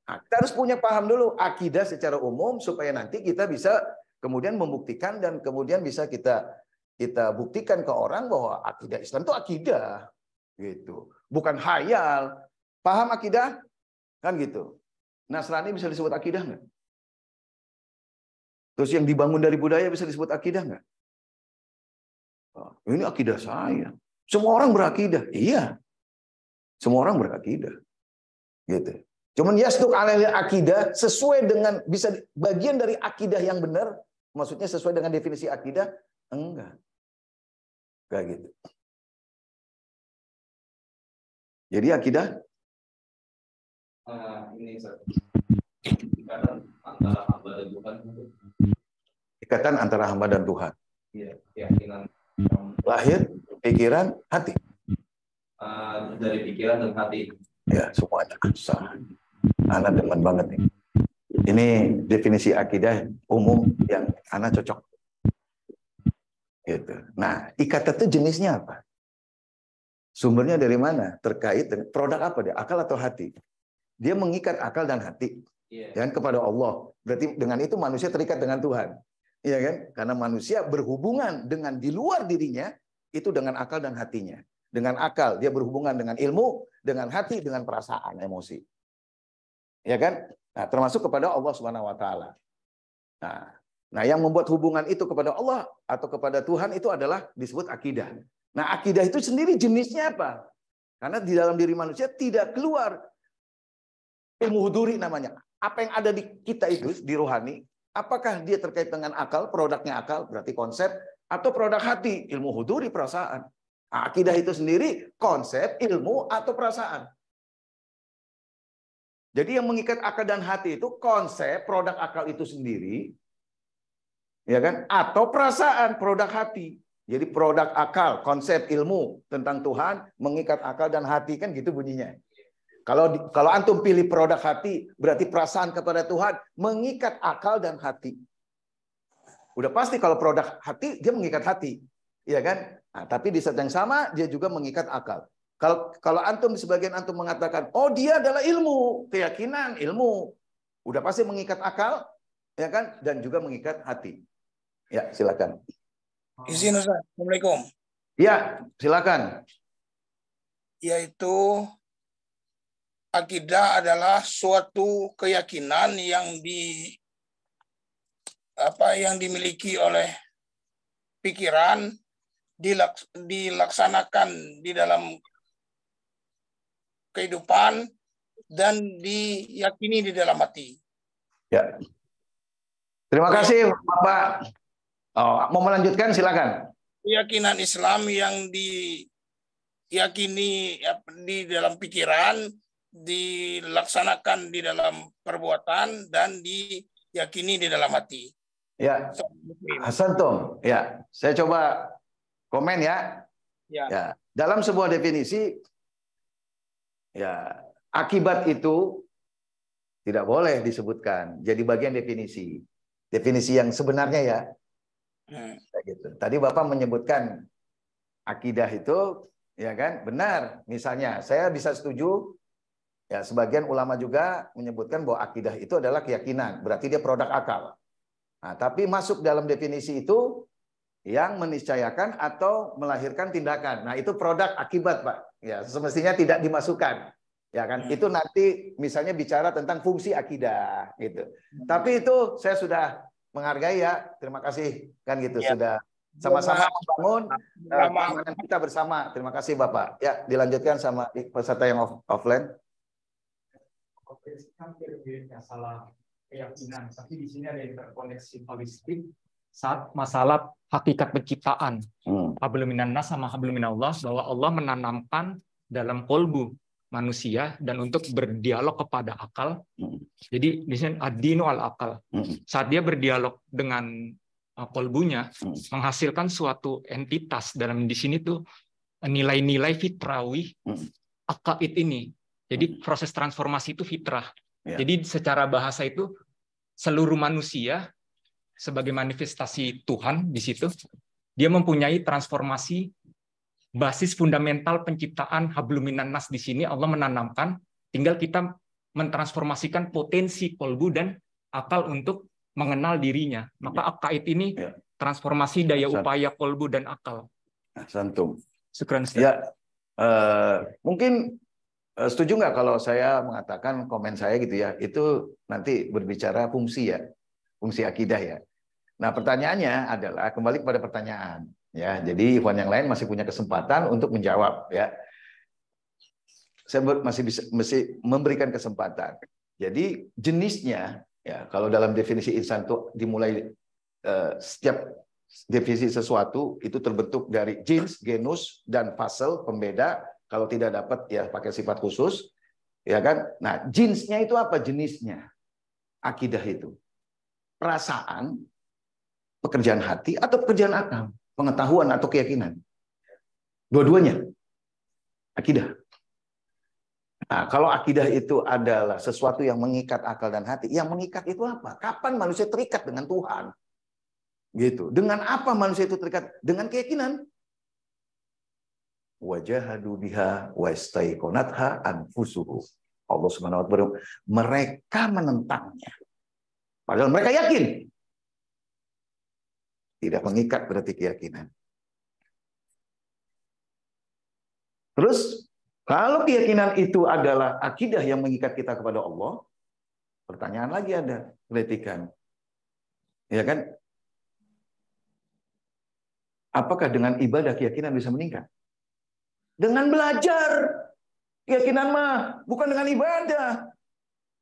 Nah, kita harus punya paham dulu akidah secara umum supaya nanti kita bisa kemudian membuktikan dan kemudian bisa kita buktikan ke orang bahwa akidah Islam itu akidah. Gitu. Bukan hayal. Paham akidah? Kan gitu. Nasrani bisa disebut akidah nggak? Terus yang dibangun dari budaya bisa disebut akidah nggak? Oh, ini akidah saya. Semua orang berakidah. Iya. Semua orang berakidah. Gitu. Cuman yasduq alaihi akidah sesuai dengan bisa bagian dari akidah yang benar, maksudnya sesuai dengan definisi akidah? Enggak. Kayak gitu. Jadi akidah
ini ikatan antara hamba dan Tuhan.
Ikatan antara hamba dan Tuhan.
Iya, keyakinan
Lahir, pikiran, hati.
Dari pikiran dan hati.
Ya, semuanya sah. Anak demen banget nih. Ini definisi akidah umum yang anak cocok. Gitu. Nah, ikatan itu jenisnya apa? Sumbernya dari mana? Terkait dengan produk apa dia? Akal atau hati? Dia mengikat akal dan hati dan kepada Allah. Berarti dengan itu manusia terikat dengan Tuhan. Iya kan? Karena manusia berhubungan dengan di luar dirinya itu dengan akal dan hatinya. Dengan akal dia berhubungan dengan ilmu, dengan hati, dengan perasaan, emosi. Ya kan? Nah, termasuk kepada Allah Subhanahu wa taala. Nah, yang membuat hubungan itu kepada Allah atau kepada Tuhan itu adalah disebut akidah. Nah, akidah itu sendiri jenisnya apa? Karena di dalam diri manusia tidak keluar ilmu huduri namanya. Apa yang ada di kita itu, di rohani, apakah dia terkait dengan akal, produknya akal, berarti konsep, atau produk hati, ilmu huduri, perasaan. Nah, akidah itu sendiri konsep, ilmu, atau perasaan. Jadi yang mengikat akal dan hati itu konsep produk akal itu sendiri, ya kan? Atau perasaan produk hati. Jadi produk akal, konsep ilmu tentang Tuhan mengikat akal dan hati, kan gitu bunyinya. Kalau antum pilih produk hati, berarti perasaan kepada Tuhan mengikat akal dan hati. Udah pasti kalau produk hati dia mengikat hati, ya kan? Nah, tapi di saat yang sama dia juga mengikat akal. Kalau antum sebagian antum mengatakan, oh dia adalah ilmu, keyakinan, ilmu, udah pasti mengikat akal, ya kan? Dan juga mengikat hati. Ya, silakan.
Izin Ustaz. Assalamualaikum.
Ya, silakan.
Yaitu akidah adalah suatu keyakinan yang dimiliki oleh pikiran, dilaksanakan di dalam kehidupan dan diyakini di dalam hati.
Ya. Terima kasih, Bapak. Oh, mau melanjutkan silakan.
Keyakinan Islam yang diyakini di dalam pikiran, dilaksanakan di dalam perbuatan, dan diyakini di dalam hati.
Ya, Hasantum. Ya, saya coba komen ya. Ya, dalam sebuah definisi, ya akibat itu tidak boleh disebutkan. Jadi bagian definisi yang sebenarnya ya. Gitu. Tadi Bapak menyebutkan akidah itu, ya kan, benar. Misalnya, saya bisa setuju. Ya, sebagian ulama juga menyebutkan bahwa akidah itu adalah keyakinan, berarti dia produk akal. Nah, tapi masuk dalam definisi itu yang meniscayakan atau melahirkan tindakan. Nah, itu produk akibat, Pak. Ya, semestinya tidak dimasukkan. Ya kan? Itu nanti misalnya bicara tentang fungsi akidah gitu. Tapi itu saya sudah menghargai ya. Terima kasih kan gitu, sudah sama-sama membangun keamanan kita bersama. Terima kasih Bapak. Ya, dilanjutkan sama peserta yang offline.
Hampir salah keyakinan, tapi di sini ada interkoneksi holistik saat masalah hakikat penciptaan. Hablum minannas sama hablum minallah, bahwa Allah menanamkan dalam kolbu manusia dan untuk berdialog kepada akal. Jadi di sini ad-dinu al-akal. Saat dia berdialog dengan kolbunya, menghasilkan suatu entitas dalam di sini tuh nilai-nilai fitrawi akaid ini. Jadi proses transformasi itu fitrah. Jadi secara bahasa itu seluruh manusia sebagai manifestasi Tuhan di situ, dia mempunyai transformasi basis fundamental penciptaan hablum minannas di sini Allah menanamkan, tinggal kita mentransformasikan potensi kolbu dan akal untuk mengenal dirinya. Maka akaid ini transformasi daya upaya kolbu dan akal.
Santum.
Syukran.
Ya, mungkin setuju nggak kalau saya mengatakan komen saya gitu ya, itu nanti berbicara fungsi ya, fungsi akidah ya. Nah pertanyaannya adalah kembali kepada pertanyaan. Ya, jadi ikhwan yang lain masih punya kesempatan untuk menjawab ya. Saya masih bisa memberikan kesempatan. Jadi jenisnya ya, kalau dalam definisi insan itu dimulai setiap definisi sesuatu itu terbentuk dari jins, genus dan fasel pembeda. Kalau tidak dapat ya pakai sifat khusus, ya kan? Nah, jinsnya itu apa jenisnya? Akidah itu perasaan, pekerjaan hati atau pekerjaan akal? Pengetahuan atau keyakinan. Dua-duanya. Akidah. Nah, kalau akidah itu adalah sesuatu yang mengikat akal dan hati, yang mengikat itu apa? Kapan manusia terikat dengan Tuhan? Gitu. Dengan apa manusia itu terikat? Dengan keyakinan. Wajahadu biha wastaiqonatha anfusuhum. Allah Subhanahu wa taala mereka menentangnya. Padahal mereka yakin. Tidak mengikat berarti keyakinan. Terus, kalau keyakinan itu adalah akidah yang mengikat kita kepada Allah, pertanyaan lagi ada, kritikan. Ya kan? Apakah dengan ibadah keyakinan bisa meningkat? Dengan belajar. Keyakinan mah bukan dengan ibadah.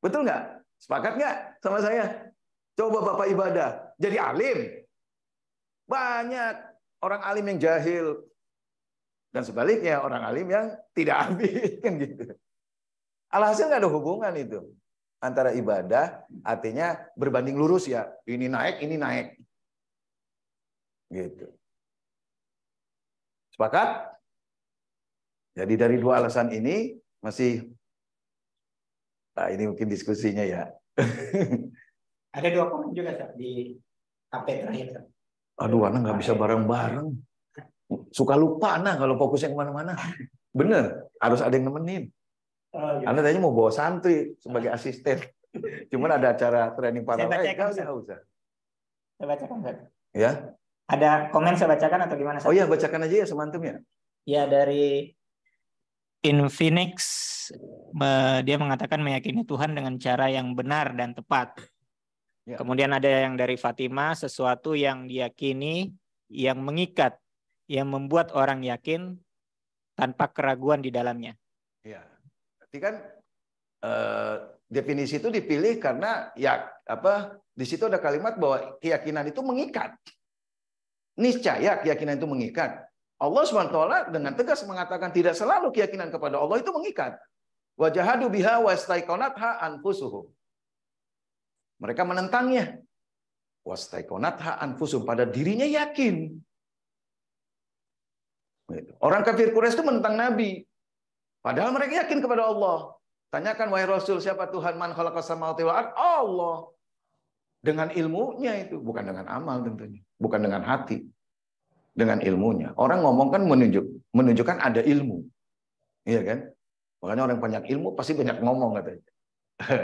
Betul nggak? Sepakat nggak sama saya? Coba Bapak ibadah, jadi alim. Banyak orang alim yang jahil. Dan sebaliknya orang alim yang tidak alim. Kan gitu. Alhasil nggak ada hubungan itu antara ibadah, artinya berbanding lurus ya. Ini naik. Gitu. Sepakat? Jadi dari dua alasan ini masih, nah ini mungkin diskusinya ya.
Ada 2 komen juga Sir, di HP terakhir. Sir.
Aduh, anak nggak bisa bareng-bareng. Suka lupa anak kalau fokusnya kemana-mana. Bener, harus ada yang nemenin.
Oh,
Anak tadinya mau bawa santri sebagai asisten. Cuman ada acara training para
Saya
usah.
Saya bacakan Sir.
Ya.
Ada komen saya bacakan atau gimana Sir?
Oh iya, bacakan aja ya semantum ya.
Ya, dari
Infinix, dia mengatakan meyakini Tuhan dengan cara yang benar dan tepat.
Ya.
Kemudian ada yang dari Fatima, sesuatu yang diyakini, yang mengikat, yang membuat orang yakin tanpa keraguan di dalamnya.
Ya. Berarti kan definisi itu dipilih karena ya di situ ada kalimat bahwa keyakinan itu mengikat. Niscaya keyakinan itu mengikat. Allah SWT dengan tegas mengatakan tidak selalu keyakinan kepada Allah itu mengikat. Wa jahadu biha wastaiqanatha anfusuhum. Mereka menentangnya. Wastaiqanatha anfusuhum, pada dirinya yakin. Orang kafir Quraisy itu menentang Nabi. Padahal mereka yakin kepada Allah. Tanyakan wahai Rasul, siapa Tuhan man khalaqas samawati wal ard? Allah. Dengan ilmunya itu, bukan dengan amal tentunya, bukan dengan hati. Dengan ilmunya. Orang ngomong kan menunjukkan ada ilmu. Iya kan? Makanya orang banyak ilmu pasti banyak ngomong katanya.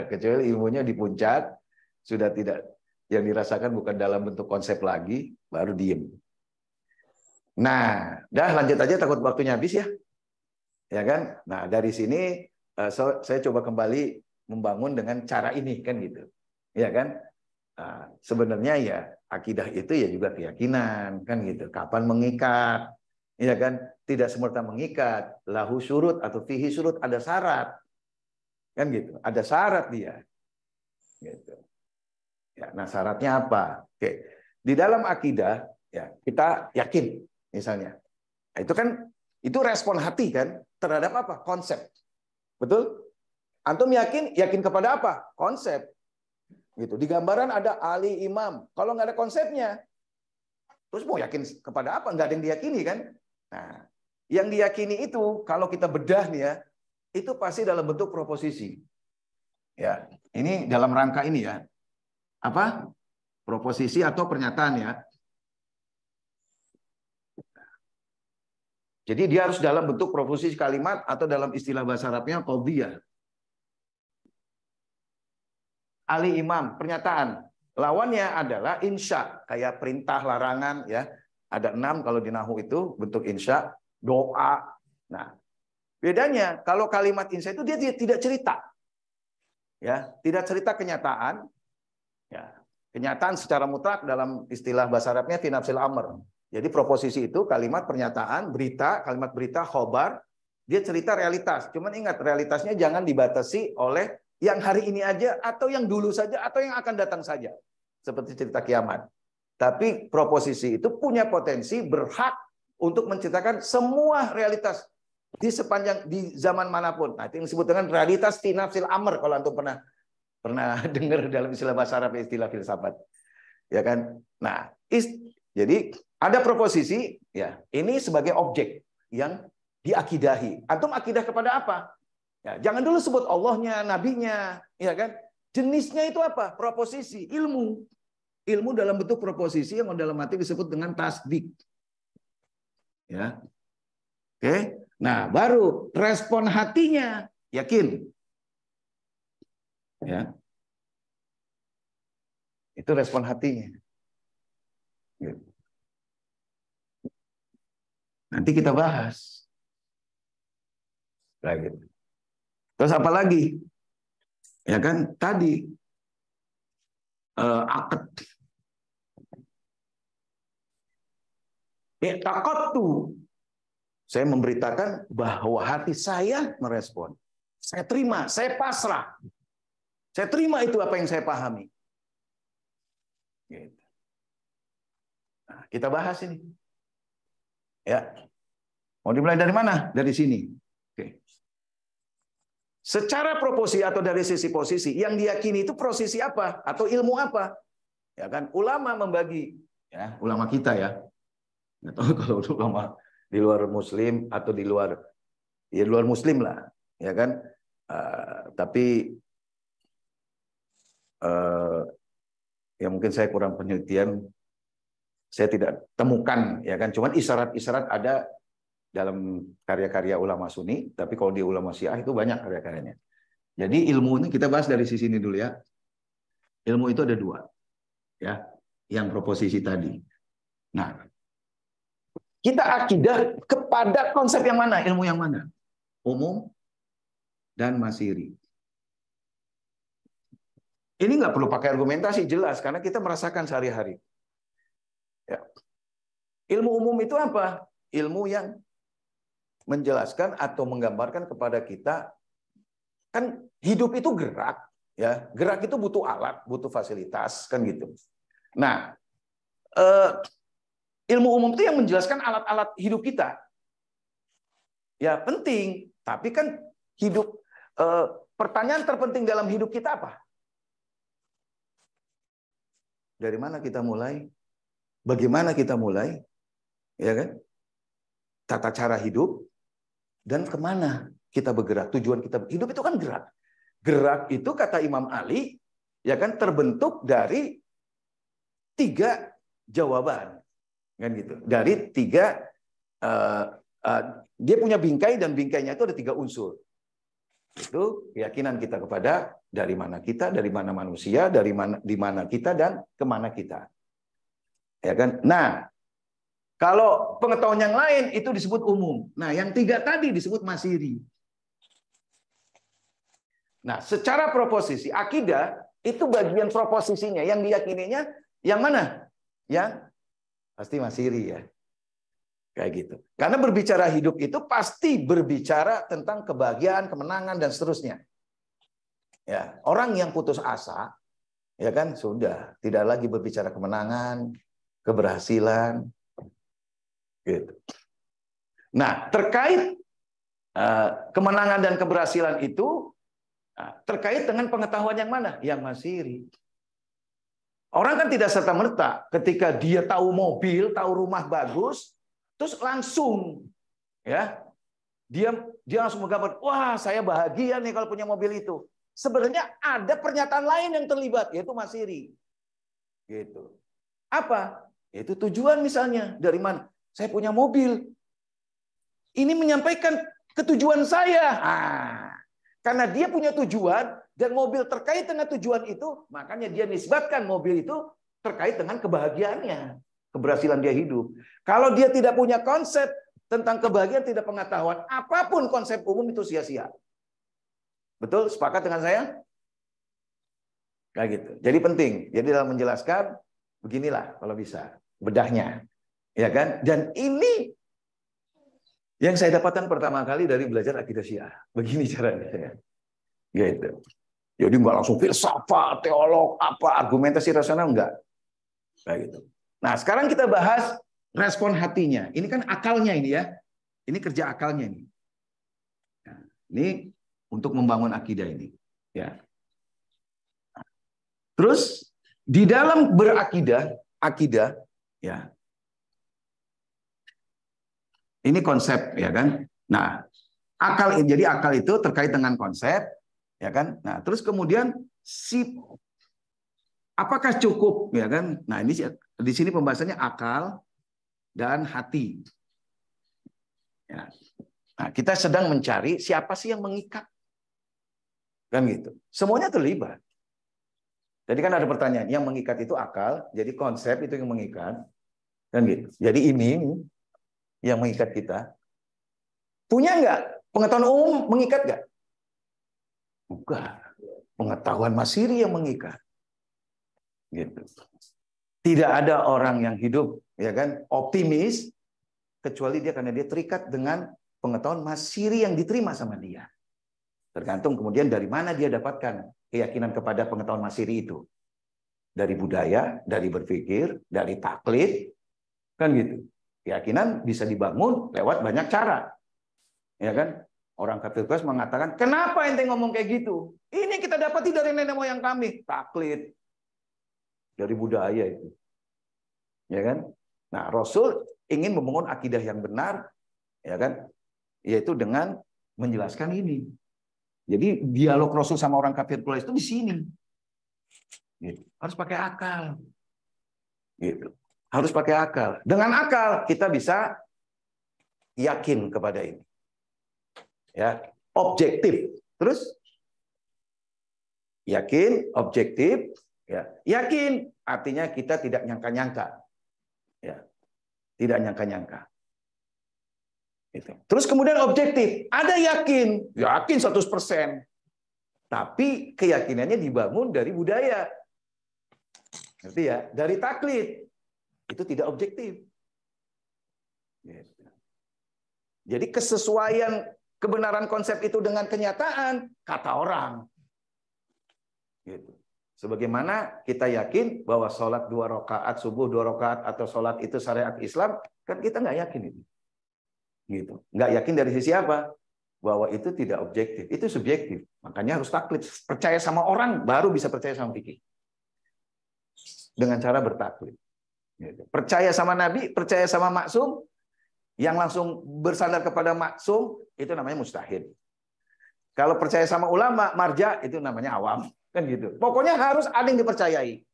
Kecuali ilmunya di puncak, sudah tidak, yang dirasakan bukan dalam bentuk konsep lagi, baru diem. Nah, dah lanjut aja, takut waktunya habis ya. Ya kan? Nah, dari sini saya coba kembali membangun dengan cara ini kan gitu. Ya kan? Nah, sebenarnya ya akidah itu ya juga keyakinan kan gitu. Kapan mengikat? Ya kan? Tidak semerta mengikat, lahu syurut atau fihi syurut, ada syarat. Kan gitu. Ada syarat dia. Gitu. Ya, nah syaratnya apa? Oke. Di dalam akidah ya kita yakin misalnya. Nah, itu kan itu respon hati kan terhadap apa? Konsep. Betul? Antum yakin kepada apa? Konsep. Gitu. Di gambaran ada Ali Imam. Kalau nggak ada konsepnya, terus mau yakin kepada apa? Nggak ada yang diyakini kan? Nah, yang diyakini itu kalau kita bedah nih ya, itu pasti dalam bentuk proposisi. Ya, ini dalam rangka ini ya. Apa? Proposisi atau pernyataan ya. Jadi dia harus dalam bentuk proposisi kalimat atau dalam istilah bahasa Arabnya qaudiyah. Ali Imam, pernyataan. Lawannya adalah insya, kayak perintah, larangan ya. Ada 6 kalau di Nahwu itu bentuk insya, doa. Nah, bedanya kalau kalimat insya itu dia tidak cerita. Ya, tidak cerita kenyataan. Ya, kenyataan secara mutlak dalam istilah bahasa Arabnya fi nafsil amr. Jadi proposisi itu kalimat pernyataan, berita, kalimat berita, khobar, dia cerita realitas. Cuman ingat, realitasnya jangan dibatasi oleh yang hari ini aja, atau yang dulu saja, atau yang akan datang saja. Seperti cerita kiamat. Tapi proposisi itu punya potensi berhak untuk menceritakan semua realitas di zaman manapun. Nah, itu yang disebut dengan realitas fi nafsil amr, kalau antum pernah dengar dalam istilah bahasa Arab, istilah filsafat. Ya kan? Nah, jadi ada proposisi ya, ini sebagai objek yang diakidahi. Antum akidah kepada apa? Ya, jangan dulu sebut Allahnya, nabinya, ya kan? Jenisnya itu apa? Proposisi, ilmu. Ilmu dalam bentuk proposisi yang dalam arti disebut dengan tasdik. Ya. Oke. Nah, baru respon hatinya yakin. Ya. Itu respon hatinya. Gitu. Nanti kita bahas. Lagi. Terus apa lagi? Ya kan tadi akad. Takottu. Saya memberitakan bahwa hati saya merespon. Saya terima, saya pasrah. Saya terima itu apa yang saya pahami. Gitu. Nah, kita bahas ini. Ya. Mau dimulai dari mana? Dari sini. Oke. secara proporsi atau dari sisi posisi yang diyakini itu posisi apa atau ilmu apa, ya kan? Ulama membagi, ya ulama kita ya, nggak tahu kalau ulama di luar Muslim atau di luar Muslim lah, ya kan? Tapi ya mungkin saya kurang penelitian, saya tidak temukan, ya kan? Cuman isyarat-isyarat ada dalam karya-karya ulama Sunni, tapi kalau di ulama Syiah itu banyak karya-karyanya. Jadi ilmu ini kita bahas dari sisi ini dulu ya. Ilmu itu ada dua, ya, yang proposisi tadi. Nah, kita akidah kepada konsep yang mana, ilmu yang mana? Umum dan masiri. Ini nggak perlu pakai argumentasi, jelas karena kita merasakan sehari-hari. Ya. Ilmu umum itu apa? Ilmu yang menjelaskan atau menggambarkan kepada kita, kan hidup itu gerak, ya gerak itu butuh alat, butuh fasilitas, kan gitu. Nah, ilmu umum itu yang menjelaskan alat-alat hidup kita. Ya penting, tapi kan hidup, pertanyaan terpenting dalam hidup kita apa? Dari mana kita mulai? Bagaimana kita mulai? Ya kan? Tata cara hidup. Dan kemana kita bergerak, tujuan kita hidup itu kan gerak. Gerak itu kata Imam Ali, ya kan terbentuk dari 3 jawaban, kan gitu. Dari 3, dia punya bingkai dan bingkainya itu ada 3 unsur. Itu keyakinan kita kepada dari mana kita, dari mana manusia, di mana kita dan kemana kita, ya kan. Nah. Kalau pengetahuan yang lain itu disebut umum. Nah, yang 3 tadi disebut masiri. Nah, secara proposisi, akidah itu bagian proposisinya. Yang diyakininya yang mana? Yang pasti masiri ya. Kayak gitu. Karena berbicara hidup itu pasti berbicara tentang kebahagiaan, kemenangan, dan seterusnya. Ya, orang yang putus asa, ya kan sudah tidak lagi berbicara kemenangan, keberhasilan. Gitu. Nah, terkait kemenangan dan keberhasilan itu terkait dengan pengetahuan yang mana? Yang masiri. Orang kan tidak serta-merta ketika dia tahu mobil, tahu rumah bagus, terus langsung ya dia langsung menggambar, wah saya bahagia nih kalau punya mobil itu. Sebenarnya ada pernyataan lain yang terlibat, yaitu masiri. Gitu. Apa? Yaitu tujuan misalnya dari mana? Saya punya mobil. Ini menyampaikan ketujuan saya. Karena dia punya tujuan dan mobil terkait dengan tujuan itu, makanya dia nisbatkan mobil itu terkait dengan kebahagiaannya, keberhasilan dia hidup. Kalau dia tidak punya konsep tentang kebahagiaan, tidak pengetahuan, apapun konsep umum itu sia-sia. Betul? Sepakat dengan saya? Kayak gitu. Jadi penting. Jadi dalam menjelaskan, beginilah kalau bisa bedahnya. Ya kan? Dan ini yang saya dapatkan pertama kali dari belajar akidah Syiah. Begini caranya. Gitu. Jadi nggak langsung filsafat, teolog, apa argumentasi rasional enggak. Kayak gitu. Nah, sekarang kita bahas respon hatinya. Ini kan akalnya ini ya. Ini kerja akalnya ini. Nah, ini untuk membangun akidah ini, ya. Terus di dalam akidah, ya. Ini konsep, ya kan? Nah, jadi akal itu terkait dengan konsep, ya kan? Nah, terus kemudian apakah cukup, ya kan? Nah, ini di sini pembahasannya akal dan hati. Ya. Nah, kita sedang mencari siapa sih yang mengikat, kan gitu? Semuanya terlibat. Jadi kan ada pertanyaan, yang mengikat itu akal, jadi konsep itu yang mengikat, kan gitu. Jadi ini yang mengikat kita. Punya nggak? Pengetahuan umum mengikat nggak? Bukan. Pengetahuan masiri yang mengikat. Gitu. Tidak ada orang yang hidup, ya kan, optimis kecuali karena dia terikat dengan pengetahuan masiri yang diterima sama dia. Tergantung kemudian dari mana dia dapatkan keyakinan kepada pengetahuan masiri itu. Dari budaya, dari berpikir, dari taklid, kan gitu. Keyakinan bisa dibangun lewat banyak cara. Ya kan? Orang kafir Quraisy mengatakan, kenapa ente ngomong kayak gitu? Ini kita dapati dari nenek moyang kami. Taklid. Dari budaya itu. Ya kan? Nah, Rasul ingin membangun akidah yang benar, ya kan? Yaitu dengan menjelaskan ini. Jadi dialog Rasul sama orang kafir Quraisy itu di sini. Gitu. Harus pakai akal. Gitu. Harus pakai akal. Dengan akal kita bisa yakin kepada ini. Ya, objektif. Terus yakin, objektif, ya. Yakin artinya kita tidak nyangka-nyangka. Ya. Tidak nyangka-nyangka. Gitu. Terus kemudian objektif, ada yakin 100%. Tapi keyakinannya dibangun dari budaya. Ngerti ya? Dari taklid. Itu tidak objektif. Gitu. Jadi kesesuaian kebenaran konsep itu dengan kenyataan, kata orang. Gitu. Sebagaimana kita yakin bahwa sholat 2 rakaat, subuh 2 rakaat, atau sholat itu syariat Islam, kan kita nggak yakin itu. Gitu. Nggak yakin dari sisi apa? Bahwa itu tidak objektif, itu subjektif. Makanya harus taklid. Percaya sama orang, baru bisa percaya sama fikih. Dengan cara bertaklid. Gitu. Percaya sama Nabi, percaya sama maksum, yang langsung bersandar kepada maksum, itu namanya mustahid. Kalau percaya sama ulama, marja, itu namanya awam. Kan gitu. Pokoknya harus ada yang dipercayai.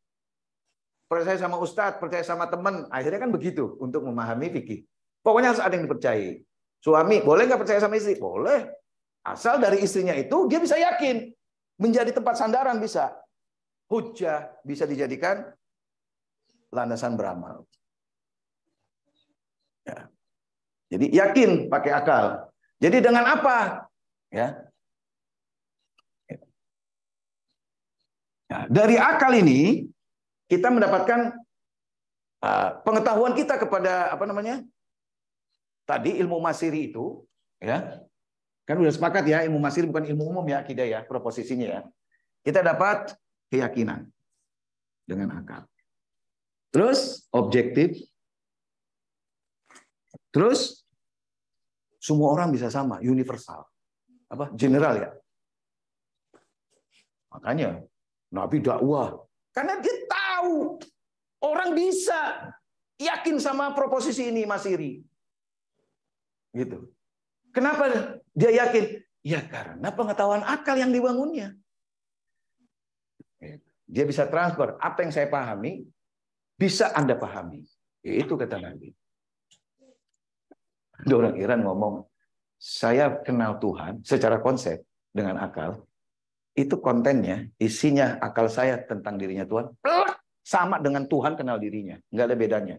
Percaya sama ustadz, percaya sama teman, akhirnya kan begitu untuk memahami fikih. Pokoknya harus ada yang dipercayai. Suami, boleh nggak percaya sama istri? Boleh. Asal dari istrinya itu, dia bisa yakin. Menjadi tempat sandaran bisa. Hujjah bisa dijadikan landasan beramal. Ya. Jadi yakin pakai akal. Jadi dengan apa? Ya. Nah, dari akal ini kita mendapatkan pengetahuan kita kepada apa namanya? Tadi ilmu masiri itu, ya. Kan udah sepakat ya, ilmu masiri bukan ilmu umum ya, akidah ya, proposisinya ya. Kita dapat keyakinan dengan akal. Terus objektif. Terus semua orang bisa sama, universal. Apa? General ya. Makanya Nabi dakwah. Karena dia tahu orang bisa yakin sama proposisi ini masiri. Gitu. Kenapa dia yakin? Ya karena pengetahuan akal yang dibangunnya. Dia bisa transfer. Apa yang saya pahami, bisa Anda pahami. Itu kata Nabi. Ada orang Iran ngomong, saya kenal Tuhan secara konsep dengan akal. Itu kontennya, isinya akal saya tentang dirinya Tuhan, sama dengan Tuhan kenal dirinya. Nggak ada bedanya.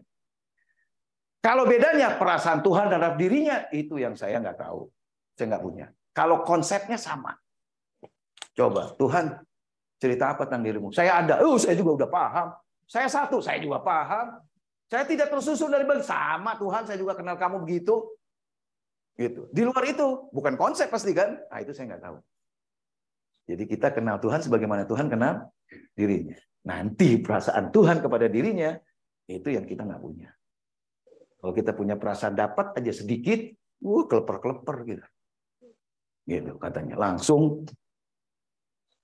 Kalau bedanya perasaan Tuhan terhadap dirinya, itu yang saya nggak tahu. Saya nggak punya. Kalau konsepnya sama. Coba, Tuhan cerita apa tentang dirimu? Saya ada, saya juga udah paham. Saya satu, saya juga paham. Saya tidak tersusun dari balik. Sama Tuhan, saya juga kenal kamu begitu. Gitu. Di luar itu, bukan konsep pasti kan? Nah, itu saya nggak tahu. Jadi kita kenal Tuhan sebagaimana Tuhan kenal dirinya. Nanti perasaan Tuhan kepada dirinya, itu yang kita nggak punya. Kalau kita punya perasaan dapat aja sedikit, keleper-keleper gitu. Gitu katanya. Langsung,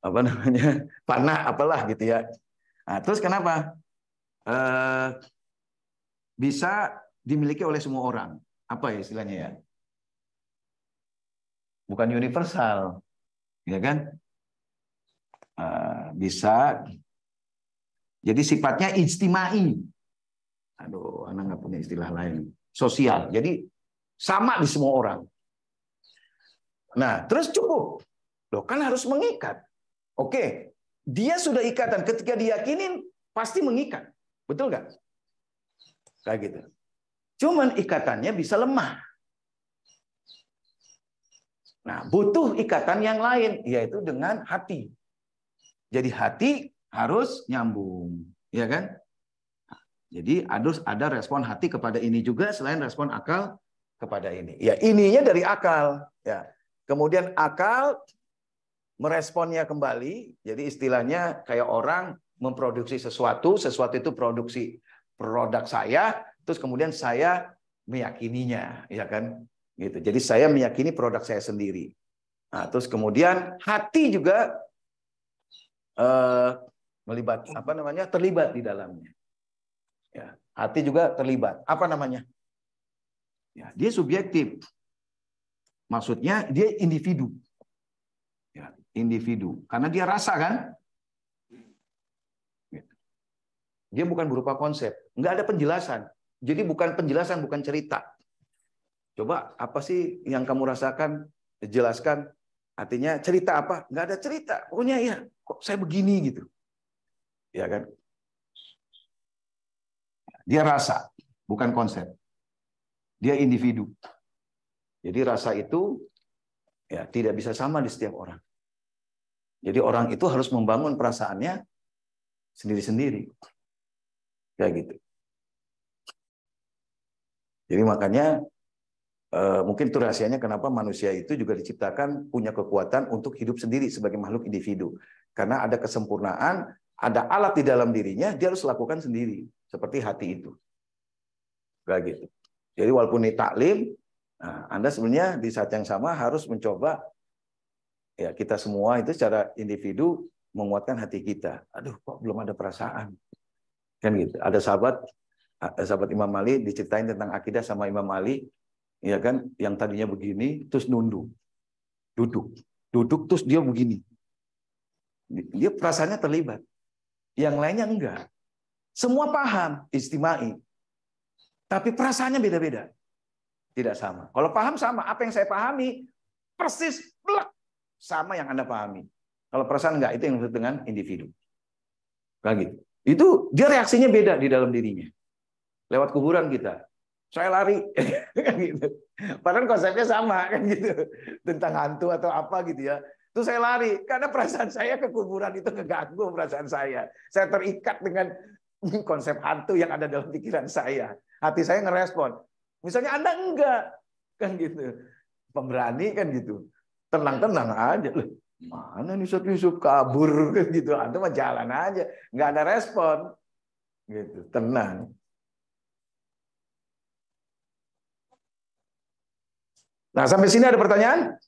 apa namanya, panah apalah gitu ya. Nah, terus kenapa? Bisa dimiliki oleh semua orang. Apa ya istilahnya ya? Bukan universal, ya kan? Bisa. Jadi sifatnya ijtimai. Aduh, anak nggak punya istilah lain. Sosial. Jadi sama di semua orang. Nah, terus cukup. Loh, kan harus mengikat. Oke, dia sudah ikatan. Ketika diyakinin, pasti mengikat. Betul nggak? Kayak gitu. Cuman ikatannya bisa lemah. Nah, butuh ikatan yang lain, yaitu dengan hati. Jadi hati harus nyambung, ya kan? Jadi harus ada respon hati kepada ini juga selain respon akal kepada ini. Ya, ininya dari akal, ya. Kemudian akal meresponnya kembali. Jadi istilahnya kayak orang memproduksi sesuatu, sesuatu itu produksi produk saya, terus kemudian saya meyakininya, ya kan? Gitu. Jadi saya meyakini produk saya sendiri. Nah, terus kemudian hati juga terlibat di dalamnya. Ya, hati juga terlibat. Apa namanya? Ya, dia subjektif. Maksudnya dia individu. Ya, individu. Karena dia rasa kan? Dia bukan berupa konsep. Nggak ada penjelasan. Jadi bukan penjelasan, bukan cerita. Coba apa sih yang kamu rasakan? Jelaskan. Artinya cerita apa? Nggak ada cerita. Pokoknya ya, kok saya begini gitu. Ya kan? Dia rasa, bukan konsep. Dia individu. Jadi rasa itu ya tidak bisa sama di setiap orang. Jadi orang itu harus membangun perasaannya sendiri-sendiri. Kayak gitu. Jadi makanya mungkin itu rahasianya kenapa manusia itu juga diciptakan punya kekuatan untuk hidup sendiri sebagai makhluk individu. Karena ada kesempurnaan, ada alat di dalam dirinya, dia harus lakukan sendiri. Seperti hati itu. Kayak gitu. Jadi walaupun ini taklim, nah, Anda sebenarnya di saat yang sama harus mencoba, ya kita semua itu secara individu menguatkan hati kita. Aduh, kok belum ada perasaan. Kan gitu. Ada sahabat Imam Ali diceritain tentang akidah sama Imam Ali, ya kan, yang tadinya begini terus nunduk. Duduk terus dia begini. Dia perasaannya terlibat. Yang lainnya enggak. Semua paham istimai. Tapi perasaannya beda-beda. Tidak sama. Kalau paham sama, apa yang saya pahami persis blek sama yang Anda pahami. Kalau perasaan enggak, itu yang disebut dengan individu. Kayak gitu. Itu dia reaksinya beda di dalam dirinya. Lewat kuburan kita. Saya lari. Kan gitu. Padahal konsepnya sama kan gitu. Tentang hantu atau apa gitu ya. Terus saya lari karena perasaan saya ke kuburan itu keganggu perasaan saya. Saya terikat dengan konsep hantu yang ada dalam pikiran saya. Hati saya ngerespon. Misalnya Anda enggak kan gitu. Pemberani kan gitu. Tenang-tenang aja. Loh, mana nih Yusuf kabur gitu. Anda mah jalan aja, nggak ada respon. Gitu, tenang. Nah, sampai sini ada pertanyaan?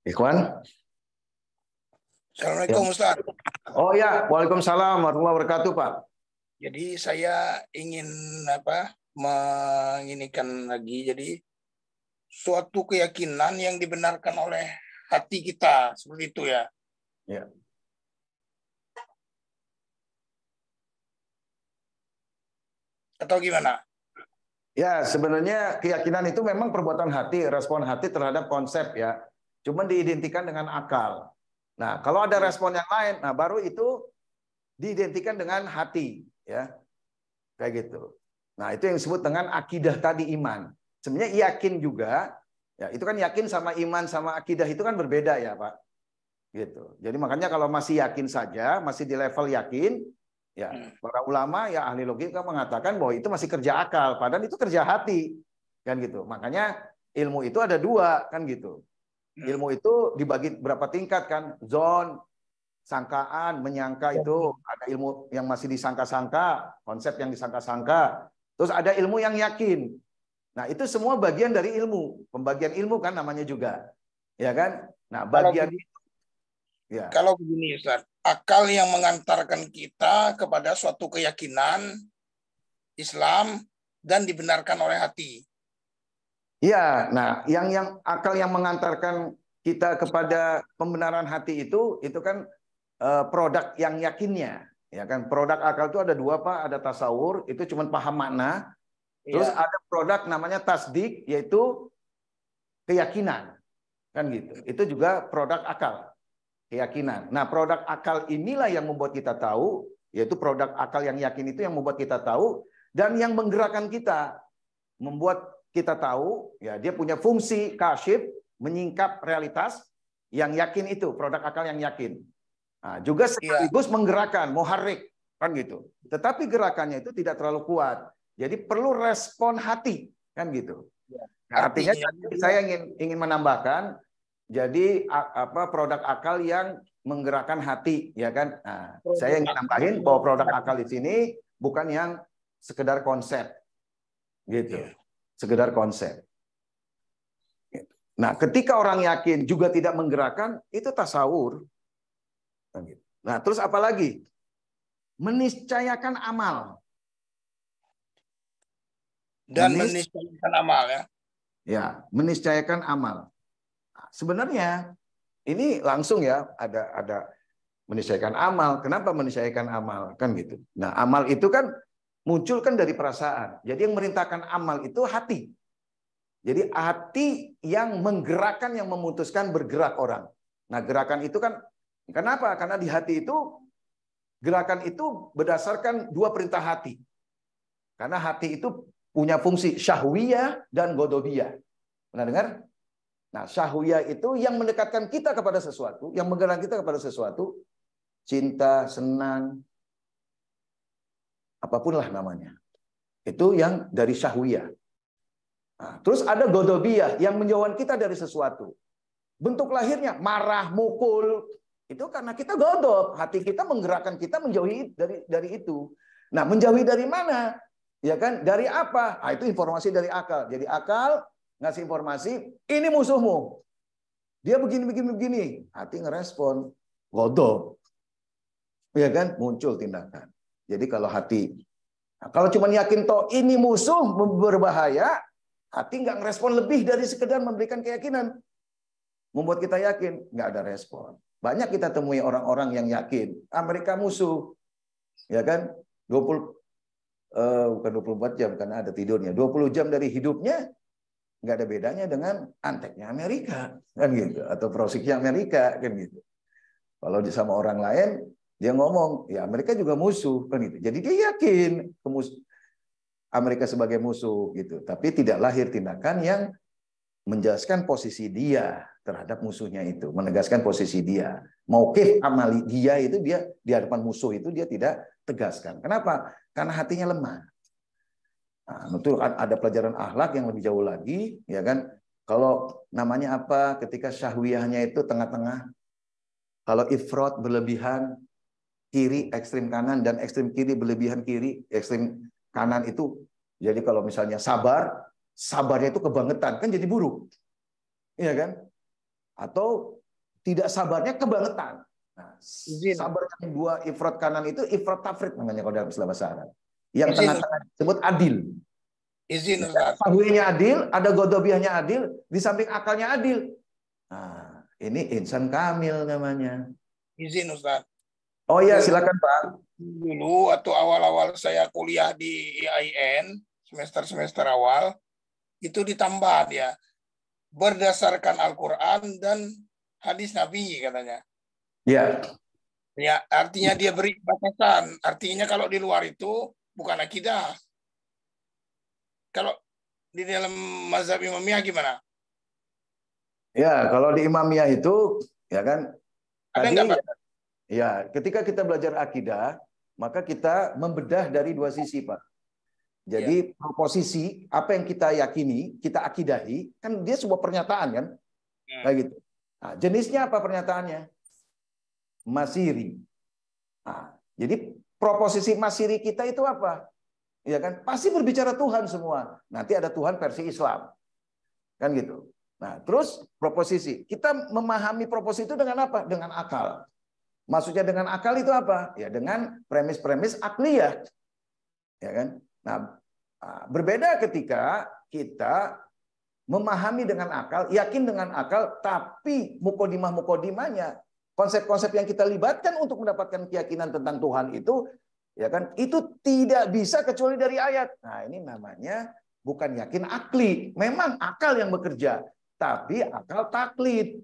Ikhwan?
Assalamualaikum Ustaz.
Oh ya, waalaikumsalam warahmatullahi wabarakatuh Pak.
Jadi saya ingin menginikan lagi. Jadi suatu keyakinan yang dibenarkan oleh hati kita seperti itu ya.
Ya.
Atau gimana?
Ya, sebenarnya keyakinan itu memang perbuatan hati, respon hati terhadap konsep ya. Cuma diidentikan dengan akal. Nah, kalau ada respon yang lain, nah baru itu diidentikan dengan hati ya. Kayak gitu. Nah, itu yang disebut dengan akidah tadi, iman. Sebenarnya yakin juga, ya itu kan yakin sama iman sama akidah itu kan berbeda ya Pak. Gitu. Jadi makanya kalau masih yakin saja, masih di level yakin, ya para ulama ya ahli logika mengatakan bahwa itu masih kerja akal, padahal itu kerja hati, kan gitu. Makanya ilmu itu ada dua, kan gitu. Ilmu itu dibagi berapa tingkat kan? Zon, sangkaan, menyangka itu ada ilmu yang masih disangka-sangka, konsep yang disangka-sangka. Terus ada ilmu yang yakin. Nah, itu semua bagian dari ilmu. Pembagian ilmu kan namanya juga. Ya kan? Nah, bagian itu. Ya.
Kalau begini Ustaz, akal yang mengantarkan kita kepada suatu keyakinan Islam dan dibenarkan oleh hati.
Ya, nah yang akal yang mengantarkan kita kepada pembenaran hati itu kan produk yang yakinnya. Ya kan, produk akal itu ada dua Pak, ada tasawur itu cuma paham makna, terus ada produk namanya tasdik yaitu keyakinan, kan gitu. Itu juga produk akal, keyakinan. Nah produk akal inilah yang membuat kita tahu, yaitu produk akal yang yakin itu yang membuat kita tahu dan yang menggerakkan kita, membuat kita tahu, ya dia punya fungsi kasyif, menyingkap realitas yang yakin itu produk akal yang yakin. Nah, juga sekaligus menggerakkan, muharrik, kan gitu. Tetapi gerakannya itu tidak terlalu kuat. Jadi perlu respon hati, kan gitu. Nah, artinya saya ingin menambahkan, jadi produk akal yang menggerakkan hati, ya kan. Nah, saya ingin nambahin bahwa produk akal di sini bukan yang sekedar konsep. Gitu. Sekedar konsep. Nah, ketika orang yakin juga tidak menggerakkan, itu tasawur. Nah, terus apa lagi? Meniscayakan amal.
Dan meniscayakan amal ya.
Ya, meniscayakan amal. Nah, sebenarnya ini langsung ya ada meniscayakan amal. Kenapa meniscayakan amal? Kan gitu. Nah, amal itu kan muncul kan dari perasaan. Jadi yang merintahkan amal itu hati. Jadi hati yang menggerakkan, yang memutuskan bergerak orang. Nah, gerakan itu kan kenapa? Karena di hati itu gerakan itu berdasarkan dua perintah hati. Karena hati itu punya fungsi syahwiyah dan godobiyah. Pernah dengar? Nah, syahwiyah itu yang mendekatkan kita kepada sesuatu, yang menggerakkan kita kepada sesuatu, cinta, senang, apapun lah namanya. Itu yang dari syahwiyah. Nah, terus ada godobiyah yang menjauhkan kita dari sesuatu. Bentuk lahirnya marah, mukul, itu karena kita godob. Hati kita menggerakkan kita menjauhi dari itu. Nah, menjauhi dari mana? Ya kan? Dari apa? Nah, itu informasi dari akal. Jadi akal ngasih informasi, ini musuhmu. Dia begini. Hati ngerespon, godob. Ya kan? Muncul tindakan. Jadi kalau hati, nah, kalau cuma yakin toh ini musuh berbahaya, hati nggak ngerespon lebih dari sekedar memberikan keyakinan. Membuat kita yakin, nggak ada respon. Banyak kita temui orang-orang yang yakin, mereka musuh. Ya kan? 24 jam karena ada tidurnya. 20 jam dari hidupnya nggak ada bedanya dengan anteknya Amerika kan gitu, atau prosiknya Amerika kan gitu. Kalau sama orang lain dia ngomong ya Amerika juga musuh kan gitu. Jadi dia yakin Amerika sebagai musuh gitu, tapi tidak lahir tindakan yang menjelaskan posisi dia terhadap musuhnya itu, menegaskan posisi dia. Mauqif amali dia itu dia di hadapan musuh itu dia tidak tegaskan. Kenapa? Karena hatinya lemah. Nah, itu ada pelajaran akhlak yang lebih jauh lagi, ya kan? Kalau namanya apa? Ketika syahwiyahnya itu tengah-tengah. Kalau ifrat berlebihan, kiri ekstrim kanan dan ekstrim kiri berlebihan kiri, ekstrim kanan itu. Jadi kalau misalnya sabarnya itu kebangetan, kan jadi buruk. Iya kan? Atau tidak sabarnya kebangetan. Nah, sabar yang dua ifrat kanan itu ifrat tafrid namanya kalau dalam istilah bahasa Arab. Yang tengah-tengah disebut adil.
Izin
Ustaz. Sahwiyahnya adil, ada godobiyahnya adil, di samping akalnya adil. Nah, ini insan kamil namanya.
Izin Ustaz.
Oh iya, silakan Pak.
Dulu atau awal-awal saya kuliah di IAIN, semester-semester awal, itu ditambah dia berdasarkan Al-Quran dan hadis Nabi katanya.
Ya.
Ya, artinya dia beri batasan. Artinya kalau di luar itu bukan akidah. Kalau di dalam mazhab Imamiyah gimana?
Ya, kalau di Imamiyah itu ya kan
Ada
tadi
enggak, Pak?
ya, ketika kita belajar akidah, maka kita membedah dari dua sisi, Pak. Jadi proposisi apa yang kita yakini, kita akidahi, kan dia sebuah pernyataan kan? Kayak gitu. Nah, jenisnya apa pernyataannya? Masiri. Nah, jadi proposisi masiri kita itu apa? Ya kan? Pasti berbicara Tuhan semua. Nanti ada Tuhan versi Islam. Kan gitu. Nah, terus proposisi. Kita memahami proposisi itu dengan apa? Dengan akal. Maksudnya dengan akal itu apa? Ya dengan premis-premis akliyah. Ya kan? Nah, berbeda ketika kita memahami dengan akal, yakin dengan akal, tapi mukodimah-mukodimahnya, konsep-konsep yang kita libatkan untuk mendapatkan keyakinan tentang Tuhan itu, ya kan? Itu tidak bisa kecuali dari ayat. Nah, ini namanya bukan yakin akli. Memang akal yang bekerja, tapi akal taklid.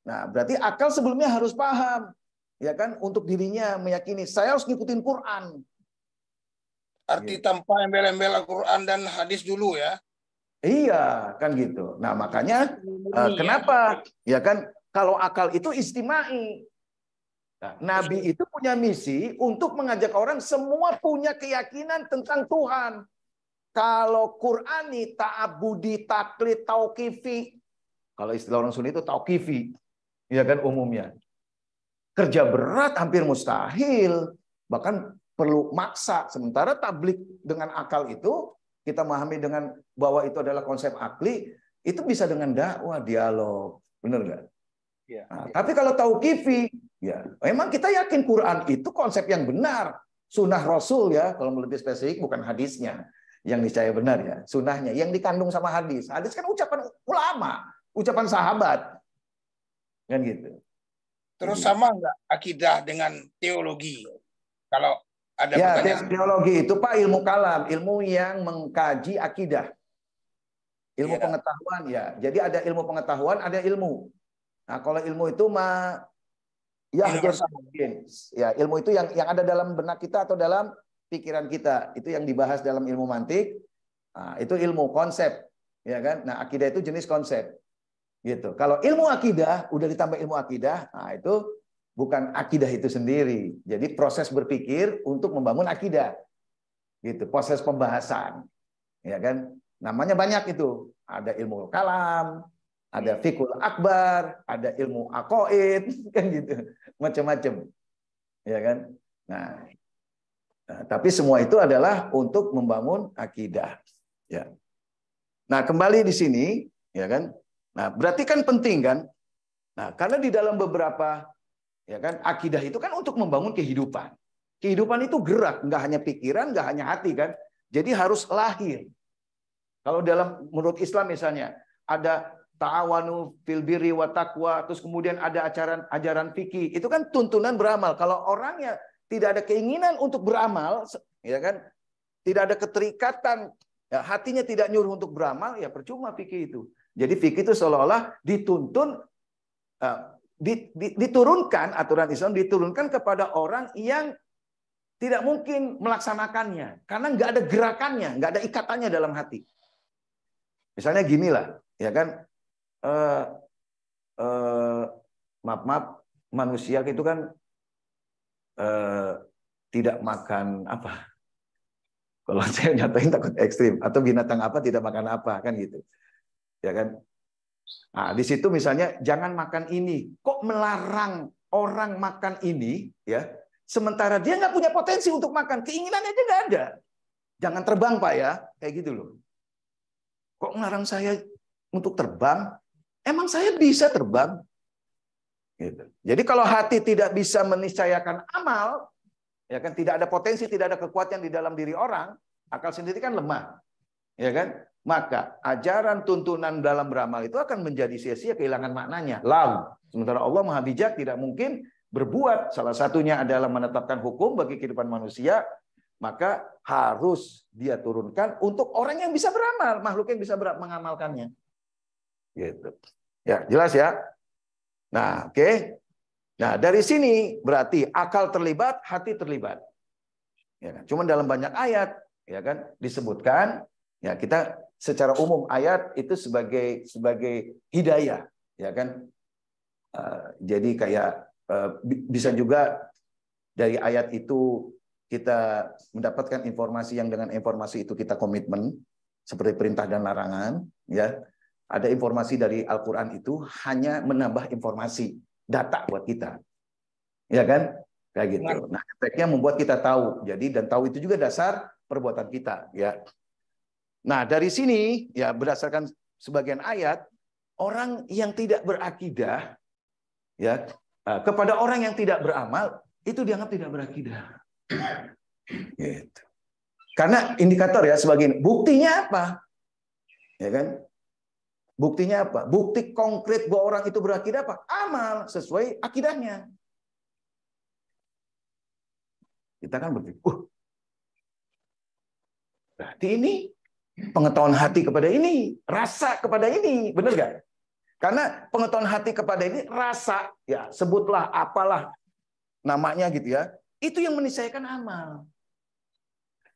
Nah, berarti akal sebelumnya harus paham. Ya kan, untuk dirinya meyakini saya harus ngikutin Quran.
Arti tanpa embel-embel Al-Quran dan hadis dulu ya.
Iya, kan gitu. Nah, makanya kenapa? Ya kan, kalau akal itu istimai. Nah, Nabi itu punya misi untuk mengajak orang semua punya keyakinan tentang Tuhan. Kalau Qurani, ta'abudi, taklid, tauqifi. Kalau istilah orang Sunni itu tauqifi. Ya kan umumnya. Kerja berat hampir mustahil. Bahkan perlu maksa. Sementara tablik dengan akal itu kita memahami dengan bahwa itu adalah konsep akli, itu bisa dengan dakwah, dialog, benar nggak?
Ya.
Nah, tapi kalau tauqifi, ya memang kita yakin Quran itu konsep yang benar, sunnah Rasul ya, kalau lebih spesifik bukan hadisnya yang niscaya benar ya, sunnahnya yang dikandung sama hadis. Hadis kan ucapan ulama, ucapan sahabat, kan gitu.
Terus sama nggak akidah dengan teologi? Kalau ada
Ya,
pertanyaan.
teologi itu Pak ilmu kalam, ilmu yang mengkaji akidah. Ilmu
Ya.
pengetahuan ya. Jadi ada ilmu pengetahuan, ada ilmu. Nah, kalau ilmu itu ya, ilmu itu yang ada dalam benak kita atau dalam pikiran kita. Itu yang dibahas dalam ilmu mantik. Nah, itu ilmu konsep, ya kan? Nah, akidah itu jenis konsep. Gitu. Kalau ilmu akidah udah ditambah ilmu akidah, nah itu bukan akidah itu sendiri. Jadi proses berpikir untuk membangun akidah. Gitu, proses pembahasan. Ya kan? Namanya banyak itu. Ada ilmu kalam, ada fikul akbar, ada ilmu aqaid, kan gitu. Macam-macam. Ya kan? Nah, tapi semua itu adalah untuk membangun akidah. Ya. Nah, kembali di sini, ya kan? Nah, berarti kan penting kan? Nah, karena di dalam beberapa ya kan akidah itu kan untuk membangun kehidupan. Kehidupan itu gerak, nggak hanya pikiran, nggak hanya hati kan. Jadi harus lahir. Kalau dalam menurut Islam misalnya ada ta'awanu fil birri wa taqwa, terus kemudian ada ajaran fikih, itu kan tuntunan beramal. Kalau orangnya tidak ada keinginan untuk beramal, ya kan, tidak ada keterikatan, ya, hatinya tidak nyuruh untuk beramal, ya percuma fikih itu. Jadi fikih itu seolah-olah dituntun, diturunkan, aturan Islam diturunkan kepada orang yang tidak mungkin melaksanakannya, karena nggak ada gerakannya, nggak ada ikatannya dalam hati. Misalnya ginilah, ya kan, maaf, manusia itu kan tidak makan apa? Kalau saya nyatain takut ekstrim, atau binatang apa tidak makan apa, kan gitu. Ya kan? Nah, di situ misalnya jangan makan ini. Kok melarang orang makan ini, ya? Sementara dia nggak punya potensi untuk makan, keinginannya aja nggak ada. Jangan terbang Pak ya, kayak gitu loh. Kok melarang saya untuk terbang? Emang saya bisa terbang? Gitu. Jadi kalau hati tidak bisa meniscayakan amal, ya kan, tidak ada potensi, tidak ada kekuatan di dalam diri orang, akal sendiri kan lemah, ya kan? Maka ajaran tuntunan dalam beramal itu akan menjadi sia-sia, kehilangan maknanya. Lalu, sementara Allah Maha Bijak tidak mungkin berbuat. Salah satunya adalah menetapkan hukum bagi kehidupan manusia, maka harus dia turunkan untuk orang yang bisa beramal, makhluk yang bisa mengamalkannya. Gitu. Ya, jelas ya. Nah, oke. Nah, dari sini berarti akal terlibat, hati terlibat. Ya kan? Cuma dalam banyak ayat, ya kan, disebutkan, ya kita secara umum ayat itu sebagai hidayah, ya kan. Jadi kayak bisa juga dari ayat itu kita mendapatkan informasi yang dengan informasi itu kita komitmen, seperti perintah dan larangan, ya. Ada informasi dari Al-Quran itu hanya menambah informasi, data buat kita, ya kan, kayak gitu. Nah, efeknya membuat kita tahu. Jadi dan tahu itu juga dasar perbuatan kita, ya. Nah, dari sini ya berdasarkan sebagian ayat, orang yang tidak berakidah, ya, kepada orang yang tidak beramal itu dianggap tidak berakidah. Gitu. Karena indikator ya sebagian. Buktinya apa? Ya kan? Buktinya apa? Bukti konkret bahwa orang itu berakidah apa? Amal sesuai akidahnya. Kita kan berpikir, berarti ini pengetahuan hati kepada ini, rasa kepada ini, benar nggak? Karena pengetahuan hati kepada ini, rasa, ya sebutlah apalah namanya gitu ya, itu yang meniscayakan amal.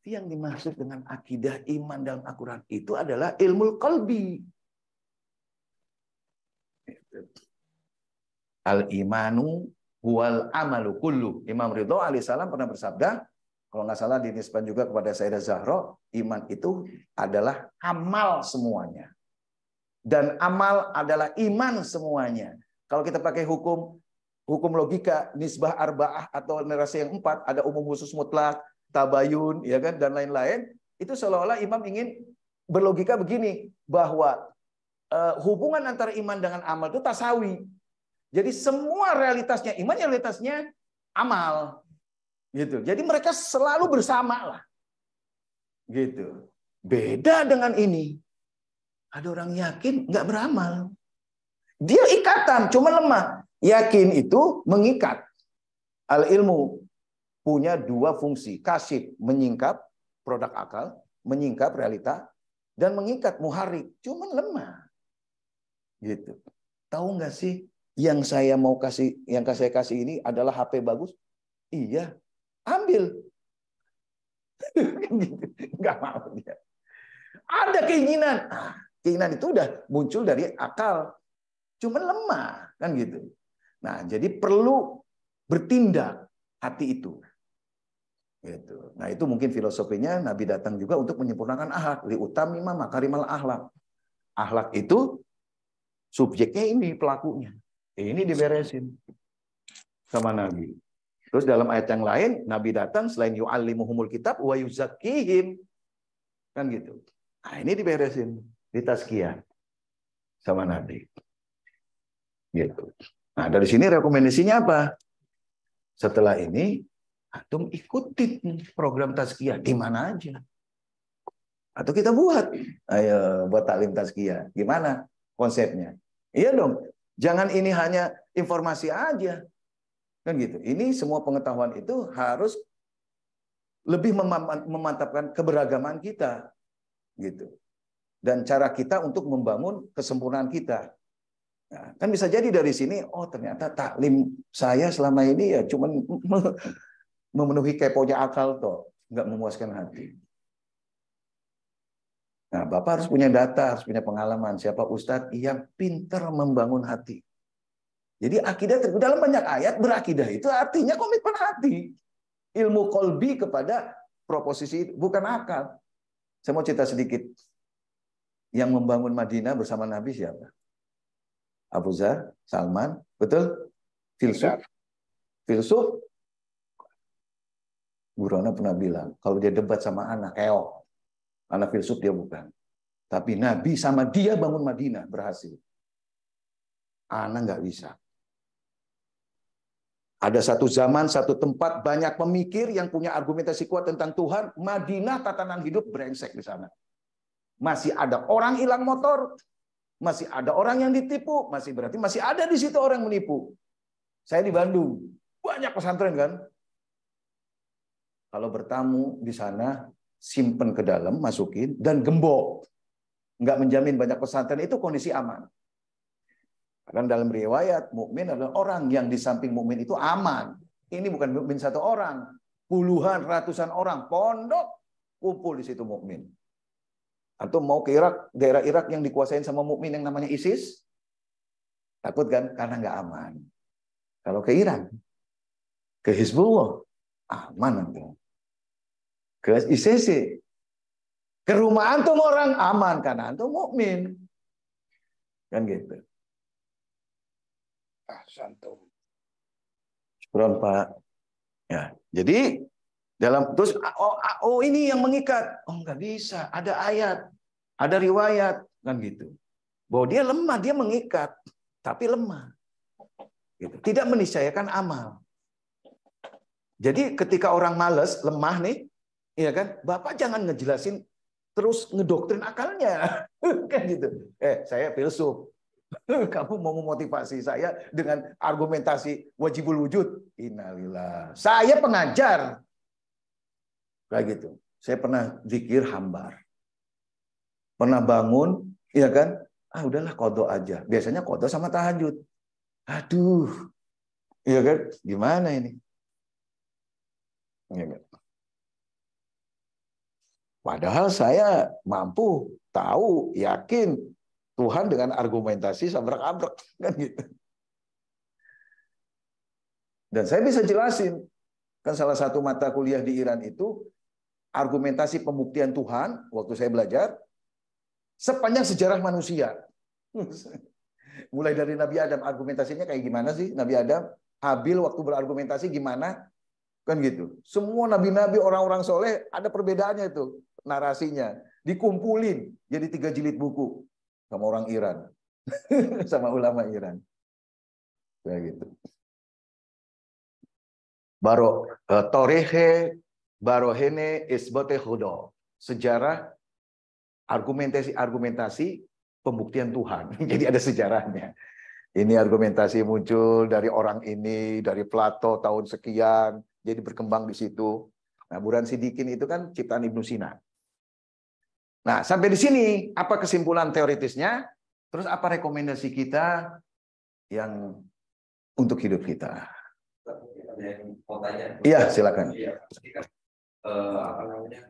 Yang dimaksud dengan akidah iman dalam Al-Quran itu adalah ilmu qalbi. Al-imanu huwal amalu kullu. Imam Ridho alaihissalam pernah bersabda, kalau nggak salah dinisbahkan juga kepada Sayyidah Zahra, iman itu adalah amal semuanya. Dan amal adalah iman semuanya. Kalau kita pakai hukum hukum logika, nisbah arba'ah atau narasi yang 4, ada umum khusus mutlak, tabayun, ya kan, dan lain-lain. Itu seolah-olah imam ingin berlogika begini, bahwa hubungan antara iman dengan amal itu tasawi. Jadi semua realitasnya iman, realitasnya amal. Gitu. Jadi mereka selalu bersama lah. Gitu. Beda dengan ini. Ada orang yakin nggak beramal. Dia ikatan, cuma lemah. Yakin itu mengikat. Al-ilmu punya dua fungsi. Kasif, menyingkap produk akal, menyingkap realita, dan mengikat muharik, cuma lemah. Gitu. Tahu nggak sih yang saya mau kasih, yang saya kasih ini adalah HP bagus? Iya, ambil. Nggak mau dia. Ada keinginan. Keinginan itu udah muncul dari akal. Cuma lemah. Kan gitu. Nah, jadi perlu bertindak hati itu. Gitu. Nah, itu mungkin filosofinya Nabi datang juga untuk menyempurnakan akhlak. Liutamima makarimal akhlak. Akhlak itu subjeknya ini, pelakunya. Ini diberesin sama Nabi. Terus dalam ayat yang lain, Nabi datang selain yu'allimuhumul kitab wa yuzakkihim. Kan gitu. Nah, ini diberesin, ditazkiyah sama Nabi. Gitu. Nah, dari sini rekomendasinya apa? Setelah ini, antum ikutin program tazkiyah di mana aja. Atau kita buat, ayo buat taklim tazkiyah. Gimana konsepnya? Iya dong. Jangan ini hanya informasi aja. Kan gitu. Ini semua pengetahuan itu harus lebih memantapkan keberagaman kita. Gitu. Dan cara kita untuk membangun kesempurnaan kita. Nah, kan bisa jadi dari sini, oh ternyata taklim saya selama ini ya cuma memenuhi keponya akal toh, nggak memuaskan hati. Nah, Bapak harus punya data, harus punya pengalaman. Siapa Ustadz yang pintar membangun hati. Jadi akidah, dalam banyak ayat berakidah itu artinya komitmen hati. Ilmu kolbi kepada proposisi itu, bukan akal. Saya mau cerita sedikit. Yang membangun Madinah bersama Nabi siapa? Abu Dzar, Salman, betul? Filsuf. Filsuf. Gurana pernah bilang, kalau dia debat sama anak, keok. Anak filsuf dia bukan. Tapi Nabi sama dia bangun Madinah, berhasil. Anak nggak bisa. Ada satu zaman, satu tempat, banyak pemikir yang punya argumentasi kuat tentang Tuhan. Madinah tatanan hidup brengsek di sana. Masih ada orang hilang motor, masih ada orang yang ditipu, berarti masih ada di situ orang menipu. Saya di Bandung, banyak pesantren kan. Kalau bertamu di sana, simpen ke dalam, masukin, dan gembok. Nggak menjamin banyak pesantren itu kondisi aman. Karena dalam riwayat, mukmin adalah orang yang di samping mukmin itu aman. Ini bukan mukmin satu orang. Puluhan, ratusan orang, pondok, kumpul di situ mukmin. Atau mau ke Irak, daerah Irak yang dikuasain sama mukmin yang namanya ISIS, takut kan? Karena nggak aman. Kalau ke Iran, ke Hizbullah, aman nanti. Ke ICC, ke rumah antum orang aman karena antum mukmin, kan gitu.
Santum.
Syukron Pak. Ya, jadi dalam terus ini yang mengikat. Oh nggak bisa, ada ayat, ada riwayat kan gitu. Bahwa dia lemah, dia mengikat, tapi lemah. Gitu. Tidak meniscayakan amal. Jadi ketika orang malas, lemah nih, ya kan? Bapak jangan ngejelasin terus ngedoktrin akalnya. Kan gitu. Saya filsuf. Kamu mau memotivasi saya dengan argumentasi wajibul wujud. Innalillah. Saya pengajar. Kayak gitu. Saya pernah zikir hambar. Pernah bangun, ya kan? Udahlah qadha aja. Biasanya qadha sama tahajud. Aduh. Iya kan? Gimana ini? Ya kan? Padahal saya mampu, tahu, yakin Tuhan dengan argumentasi sabrak-abrek kan gitu. Dan saya bisa jelasin, kan salah satu mata kuliah di Iran itu argumentasi pembuktian Tuhan waktu saya belajar sepanjang sejarah manusia. Mulai dari Nabi Adam, argumentasinya kayak gimana sih Nabi Adam? Habil waktu berargumentasi gimana? Kan gitu. Semua nabi-nabi, orang-orang soleh ada perbedaannya itu narasinya. Dikumpulin jadi 3 jilid buku sama orang Iran, sama ulama Iran. Kayak gitu. Torehe barohene isbote hudo. Sejarah argumentasi pembuktian Tuhan. Jadi ada sejarahnya. Ini argumentasi muncul dari orang ini, dari Plato tahun sekian, jadi berkembang di situ. Nah, Burhan Sidikin itu kan ciptaan Ibnu Sina. Nah, sampai di sini apa kesimpulan teoritisnya? Terus apa rekomendasi kita yang untuk hidup kita?
Ada yang mau tanya?
Iya, silakan.
Iya, apa namanya?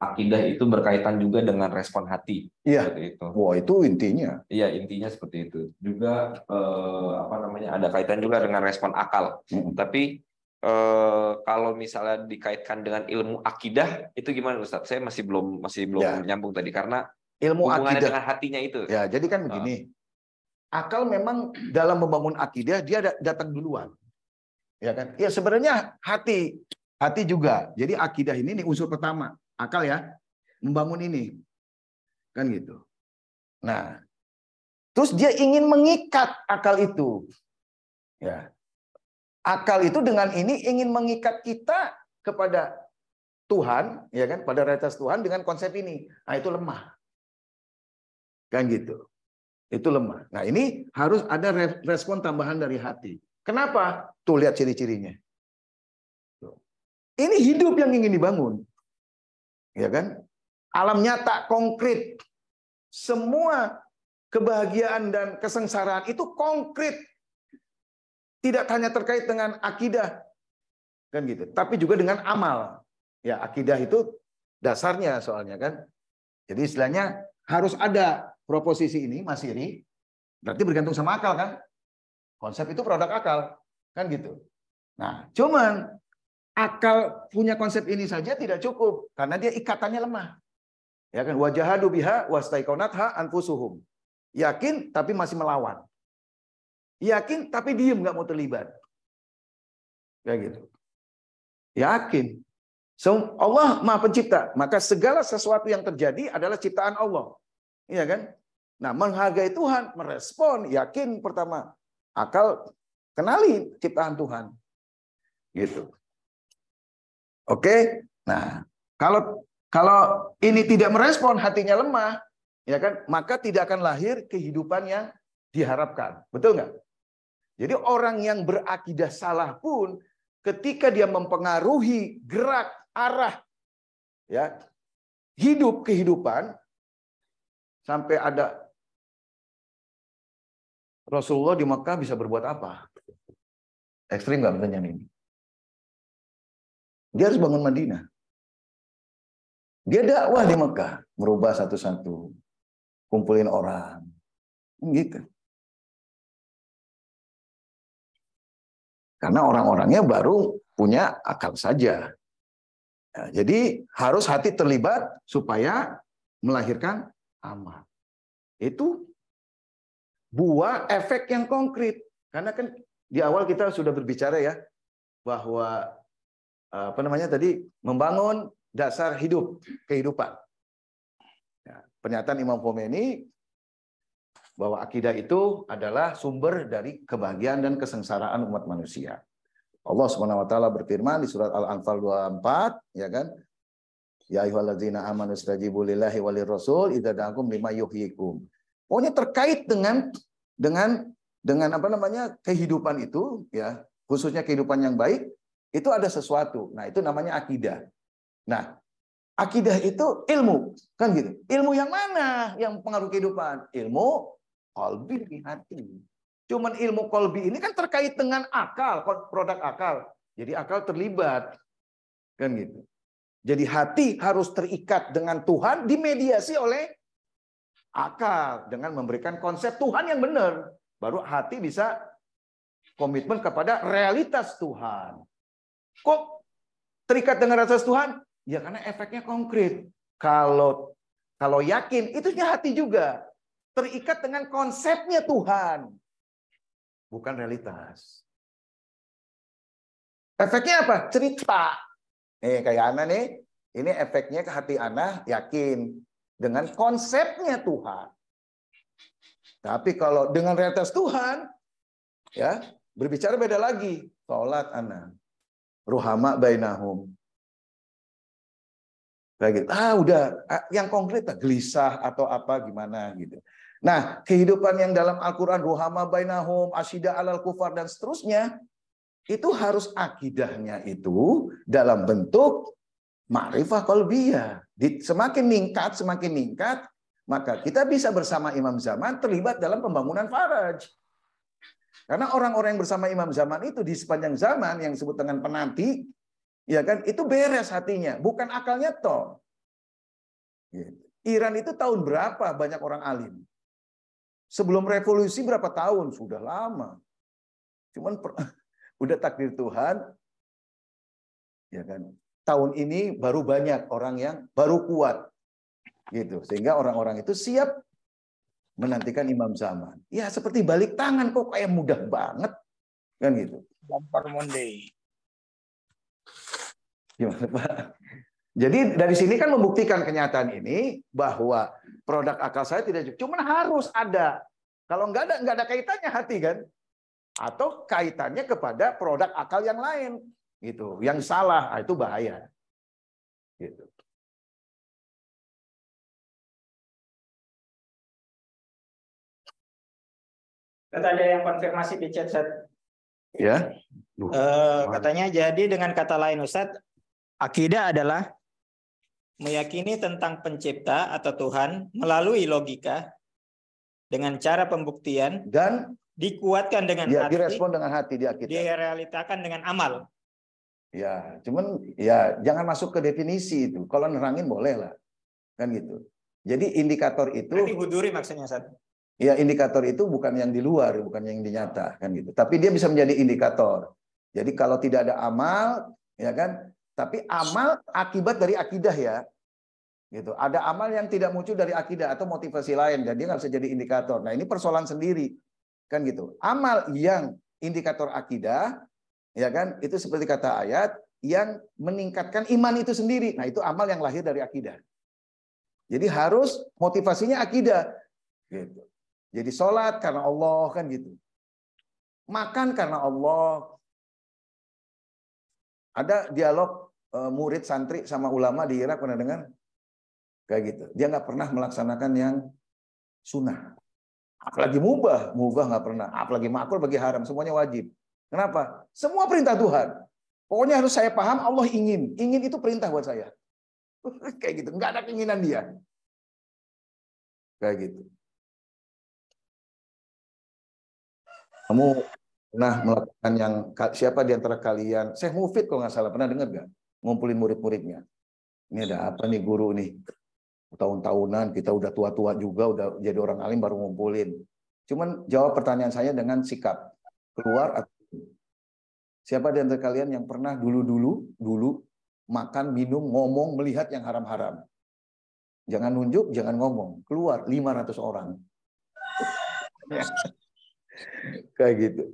Akidah itu berkaitan juga dengan respon hati.
Iya.
Seperti itu.
Wah, itu intinya.
Iya, intinya seperti itu. Juga apa namanya? Ada kaitan juga dengan respon akal. Tapi kalau misalnya dikaitkan dengan ilmu akidah itu gimana Ustaz? Saya masih belum
Ya.
nyambung tadi karena
Ilmu
hubungannya
akidah
dengan hatinya itu.
Ya, jadi kan begini. Akal memang dalam membangun akidah dia datang duluan. Ya kan? Ya sebenarnya hati juga. Jadi akidah ini nih unsur pertama. Akal ya, membangun ini. Kan gitu. Nah, terus dia ingin mengikat akal itu. Ya. Akal itu dengan ini ingin mengikat kita kepada Tuhan, ya kan, pada realitas Tuhan dengan konsep ini. Nah, itu lemah. Kan gitu. Itu lemah. Nah, ini harus ada respon tambahan dari hati. Kenapa? Tuh lihat ciri-cirinya. Ini hidup yang ingin dibangun. Ya kan? Alam nyata konkret. Semua kebahagiaan dan kesengsaraan itu konkret. Tidak hanya terkait dengan akidah. Kan gitu. Tapi juga dengan amal. Ya, akidah itu dasarnya soalnya kan. Jadi istilahnya harus ada proposisi ini, Mas Iri. Berarti bergantung sama akal kan? Konsep itu produk akal. Kan gitu. Nah, cuman akal punya konsep ini saja tidak cukup karena dia ikatannya lemah. Ya kan, wajahadu biha wastaiqonatha anfusuhum. Yakin tapi masih melawan. Yakin tapi diem nggak mau terlibat. Kayak gitu. Yakin. Allah Maha Pencipta, maka segala sesuatu yang terjadi adalah ciptaan Allah. Iya kan? Nah, menghargai Tuhan, merespon, yakin pertama. Akal kenali ciptaan Tuhan. Gitu. Oke? Nah, kalau ini tidak merespon, hatinya lemah, ya kan? Maka tidak akan lahir kehidupan yang diharapkan. Betul nggak? Jadi orang yang berakidah salah pun ketika dia mempengaruhi gerak arah ya kehidupan sampai ada Rasulullah di Mekah bisa berbuat apa? Ekstrim nggak pertanyaan ini? Dia harus bangun Madinah. Dia dakwah di Mekah, merubah satu-satu, kumpulin orang, gitu. Karena orang-orangnya baru punya akal saja. Ya, jadi harus hati terlibat supaya melahirkan amal. Itu buah efek yang konkret. Karena kan di awal kita sudah berbicara ya bahwa tadi membangun dasar kehidupan. Ya, pernyataan Imam Khomeini bahwa akidah itu adalah sumber dari kebahagiaan dan kesengsaraan umat manusia. Allah Subhanahu wa taala berfirman di surat Al-Anfal 24, ya kan? Ya ayyuhallazina amanu istajibu lillahi walir rasul idza da'akum lima yuhyikum. Pokoknya terkait dengan kehidupan itu ya, khususnya kehidupan yang baik, itu ada sesuatu. Nah, itu namanya akidah. Nah, akidah itu ilmu, kan gitu. Ilmu yang mana yang pengaruh kehidupan? Ilmu qalbi, hati. Cuman ilmu qalbi ini kan terkait dengan akal, produk akal. Jadi akal terlibat. Kan gitu. Jadi hati harus terikat dengan Tuhan dimediasi oleh akal dengan memberikan konsep Tuhan yang benar. Baru hati bisa komitmen kepada realitas Tuhan. Kok terikat dengan realitas Tuhan? Ya karena efeknya konkret. Kalau yakin, itu hati juga terikat dengan konsepnya Tuhan. bukan realitas. Efeknya apa? Cerita. Nih kayak Ana nih, ini efeknya ke hati Ana yakin dengan konsepnya Tuhan. Tapi kalau dengan realitas Tuhan, ya berbicara beda lagi. Sholat Ana, ruhama bainahum. Kayak gitu. Udah yang konkret gelisah atau apa gimana gitu. Nah, kehidupan yang dalam Al-Qur'an ruhama bainahum, asyida alal kufar dan seterusnya, itu harus akidahnya itu dalam bentuk ma'rifah qalbiyah. Semakin meningkat, maka kita bisa bersama Imam Zaman terlibat dalam pembangunan Faraj. Karena orang-orang yang bersama Imam Zaman itu di sepanjang zaman yang disebut dengan penanti, ya kan, itu beres hatinya, bukan akalnya toh. Iran itu tahun berapa banyak orang alim? Sebelum revolusi berapa tahun? Sudah lama. Cuman udah takdir Tuhan, ya kan. Tahun ini baru banyak orang yang baru kuat, gitu. Sehingga orang-orang itu siap menantikan Imam Zaman. Ya seperti balik tangan kok kayak mudah banget, kan gitu.
Gampar Monday.
Gimana Pak? Jadi dari sini kan membuktikan kenyataan ini bahwa produk akal saya tidak cukup. Cuman harus ada. Kalau nggak ada kaitannya hati kan? Atau kaitannya kepada produk akal yang lain, gitu. Yang salah, itu bahaya. Gitu.
Ada yang konfirmasi di chat, Ustaz.
Ya.
Katanya jadi dengan kata lain Ustadz, akidah adalah meyakini tentang pencipta atau Tuhan melalui logika dengan cara pembuktian
Dan
dikuatkan dengan
ya,
hati,
direspon dengan hati di akidah.
direalitakan dengan amal.
Ya, cuman ya jangan masuk ke definisi itu. Kalau nerangin boleh lah, kan gitu. Jadi indikator itu.
Berarti huduri maksudnya Ustaz.
Ya, indikator itu bukan yang di luar, bukan yang di nyata, kan gitu. Tapi dia bisa menjadi indikator. Jadi kalau tidak ada amal, ya kan? Tapi amal akibat dari akidah ya. Gitu. Ada amal yang tidak muncul dari akidah atau motivasi lain dan dia nggak bisa jadi indikator. Nah, ini persoalan sendiri. Kan gitu. Amal yang indikator akidah, ya kan? Itu seperti kata ayat yang meningkatkan iman itu sendiri. Nah, itu amal yang lahir dari akidah. Jadi harus motivasinya akidah. Gitu. Jadi sholat karena Allah, kan gitu. Makan karena Allah. Ada dialog murid santri sama ulama di Irak, pernah dengar? Kayak gitu. Dia nggak pernah melaksanakan yang sunnah. Apalagi mubah nggak pernah. Apalagi makruh, bagi haram, semuanya wajib. Kenapa? Semua perintah Tuhan. Pokoknya harus saya paham Allah ingin. Ingin itu perintah buat saya. Kayak gitu. Nggak ada keinginan dia. Kayak gitu. Kamu pernah melakukan yang, siapa di antara kalian, Syekh Mufid kalau nggak salah, pernah dengar nggak? Ngumpulin murid-muridnya. Ini ada apa nih guru nih? Tahun-tahunan, kita udah tua-tua juga, udah jadi orang alim baru ngumpulin. Cuman jawab pertanyaan saya dengan sikap. Keluar atau siapa di antara kalian yang pernah dulu makan, minum, ngomong, melihat yang haram-haram? Jangan nunjuk, jangan ngomong. Keluar 500 orang. Kayak gitu.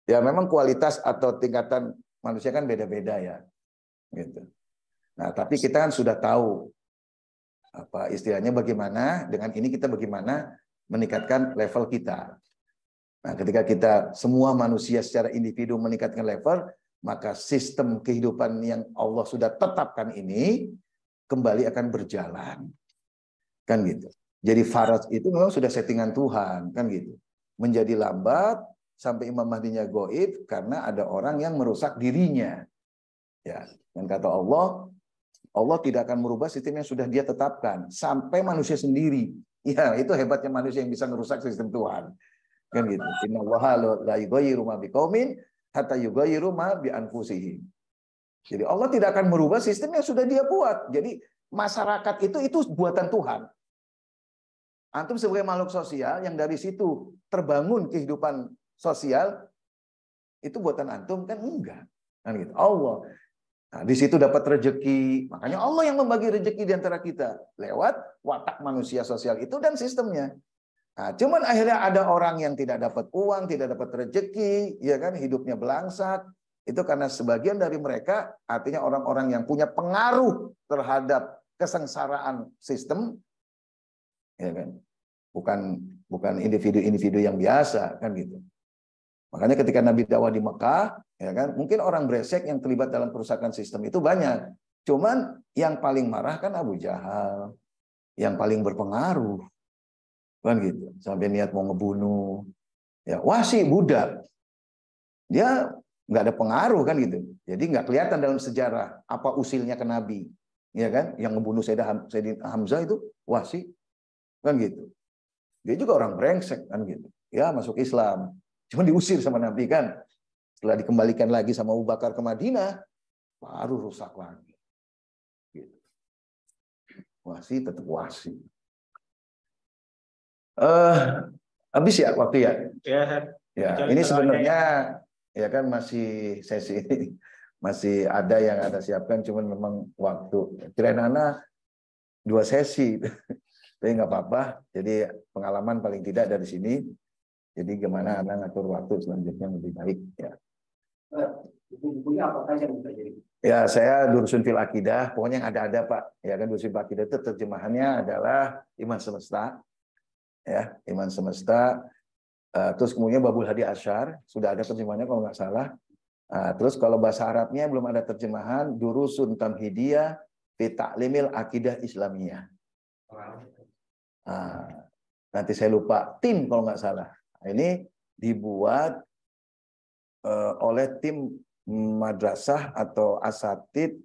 Ya memang kualitas atau tingkatan manusia kan beda-beda ya. Gitu. Nah, tapi kita kan sudah tahu apa istilahnya, bagaimana dengan ini kita bagaimana meningkatkan level kita. Nah, ketika kita semua manusia secara individu meningkatkan level, maka sistem kehidupan yang Allah sudah tetapkan ini kembali akan berjalan. Kan gitu. Jadi faraj itu memang sudah settingan Tuhan, kan gitu. Menjadi lambat sampai Imam Mahdinya gaib karena ada orang yang merusak dirinya. Ya, dan kata Allah tidak akan merubah sistem yang sudah dia tetapkan sampai manusia sendiri. Ya, itu hebatnya manusia yang bisa merusak sistem Tuhan. Kan gitu. Innallaha la yughayyiru ma biqaumin hatta yughayyiru ma bi anfusihim. Jadi Allah tidak akan merubah sistem yang sudah dia buat. Jadi masyarakat itu buatan Tuhan. Antum sebagai makhluk sosial yang dari situ terbangun kehidupan sosial, itu buatan antum kan enggak. Kan gitu. Allah. Nah, di situ dapat rezeki. Makanya Allah yang membagi rezeki di antara kita lewat watak manusia sosial itu dan sistemnya. Nah, cuman akhirnya ada orang yang tidak dapat uang, tidak dapat rezeki, ya kan, hidupnya belangsat. Itu karena sebagian dari mereka, artinya orang-orang yang punya pengaruh terhadap kesengsaraan sistem, ya kan, bukan individu-individu yang biasa, kan gitu. Makanya ketika Nabi dakwah di Mekah, ya kan, mungkin orang brengsek yang terlibat dalam kerusakan sistem itu banyak. Cuman yang paling marah kan Abu Jahal, yang paling berpengaruh. Kan gitu, sampai niat mau ngebunuh. Ya, Wahsy budak. Dia nggak ada pengaruh kan gitu. Jadi nggak kelihatan dalam sejarah apa usilnya ke Nabi. Ya kan, yang ngebunuh Sayyidina Hamzah itu Wahsy. Kan gitu. Dia juga orang brengsek kan gitu. Ya, masuk Islam. Cuma diusir sama Nabi kan. Setelah dikembalikan lagi sama Abu Bakar ke Madinah, baru rusak lagi. Gitu. Wahsy tetap Wahsy. Habis ya waktu ya. Ya, ini sebenarnya ya kan masih sesi ini masih ada yang ada siapkan, cuman memang waktu. Kirain Ana 2 sesi, tapi nggak apa-apa. Jadi pengalaman paling tidak dari sini. Jadi gimana Ana ngatur waktu selanjutnya lebih baik ya. Buku-bukunya apa saja yang bisa jadi? Ya, saya Dursun fil Aqidah, pokoknya yang ada-ada Pak. Ya kan, Dursun fil Aqidah itu terjemahannya adalah Iman Semesta. Ya, Iman Semesta. Terus kemudian Babul Hadi Asyar, sudah ada terjemahannya kalau nggak salah. Terus kalau bahasa Arabnya belum ada terjemahan, Durusun Tamhidiyah fi Ta'limil Aqidah Islamiyah. Nanti saya lupa tim kalau nggak salah. Ini dibuat oleh tim madrasah atau asatid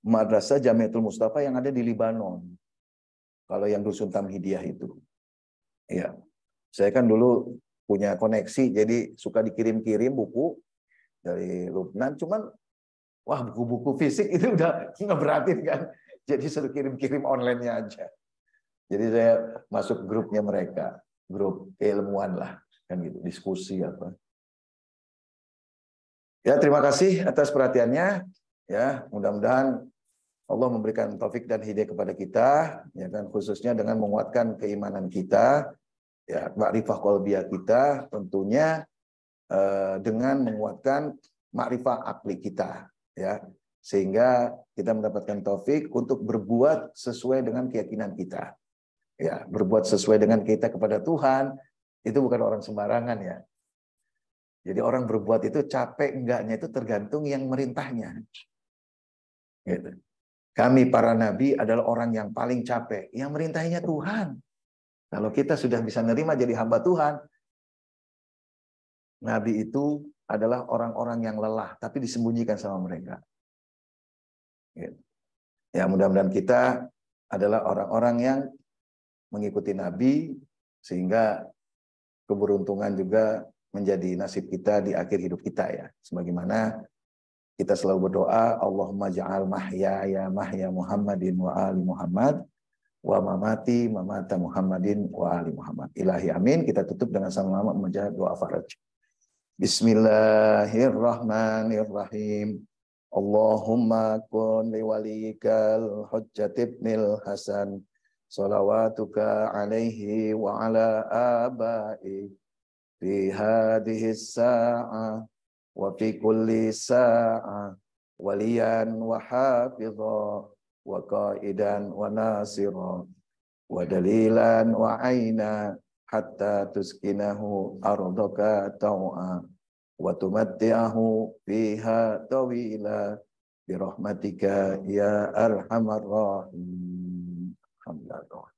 madrasah Jamiatul Mustafa yang ada di Libanon. Kalau yang Durusun Tamhidiyah itu. Iya. Saya kan dulu punya koneksi, jadi suka dikirim-kirim buku dari Lubnan. Cuman, wah buku-buku fisik itu udah ngeberatin kan. Jadi suruh kirim-kirim online-nya aja. Jadi saya masuk grupnya mereka, grup keilmuan lah, kan gitu, diskusi apa. Ya, terima kasih atas perhatiannya. Ya, mudah-mudahan Allah memberikan taufik dan hidayah kepada kita, ya kan, khususnya dengan menguatkan keimanan kita. Ya, makrifah qalbiyah kita tentunya dengan menguatkan makrifah akli kita, ya, sehingga kita mendapatkan taufik untuk berbuat sesuai dengan keyakinan kita, ya, berbuat sesuai dengan kita kepada Tuhan itu bukan orang sembarangan ya. Jadi orang berbuat itu capek enggaknya itu tergantung yang merintahnya. Gitu. Kami para nabi adalah orang yang paling capek, yang merintahnya Tuhan. Kalau kita sudah bisa nerima jadi hamba Tuhan, Nabi itu adalah orang-orang yang lelah, tapi disembunyikan sama mereka. Ya, mudah-mudahan kita adalah orang-orang yang mengikuti Nabi, sehingga keberuntungan juga menjadi nasib kita di akhir hidup kita ya. Sebagaimana kita selalu berdoa, Allahumma ja'al mahya Muhammadin wa ali Muhammad, wa mamati mamata Muhammadin wa ali Muhammad. Ilahi amin. Kita tutup dengan sama-sama membaca doa faraj. Bismillahirrahmanirrahim. Allahumma kun liwalikal Hujjat ibnil Hasan salawatuka alaihi wa ala abai fi hadhihi sa'ah wa fi kulli sa'ah waliyan wa hafidha wa qaidan wa nasira wa dalilan wa aina hatta tuskinahu ardaka taw'a wa tumatti'ahu fiha tawila birahmatika ya arhamar rahim. Alhamdulillah.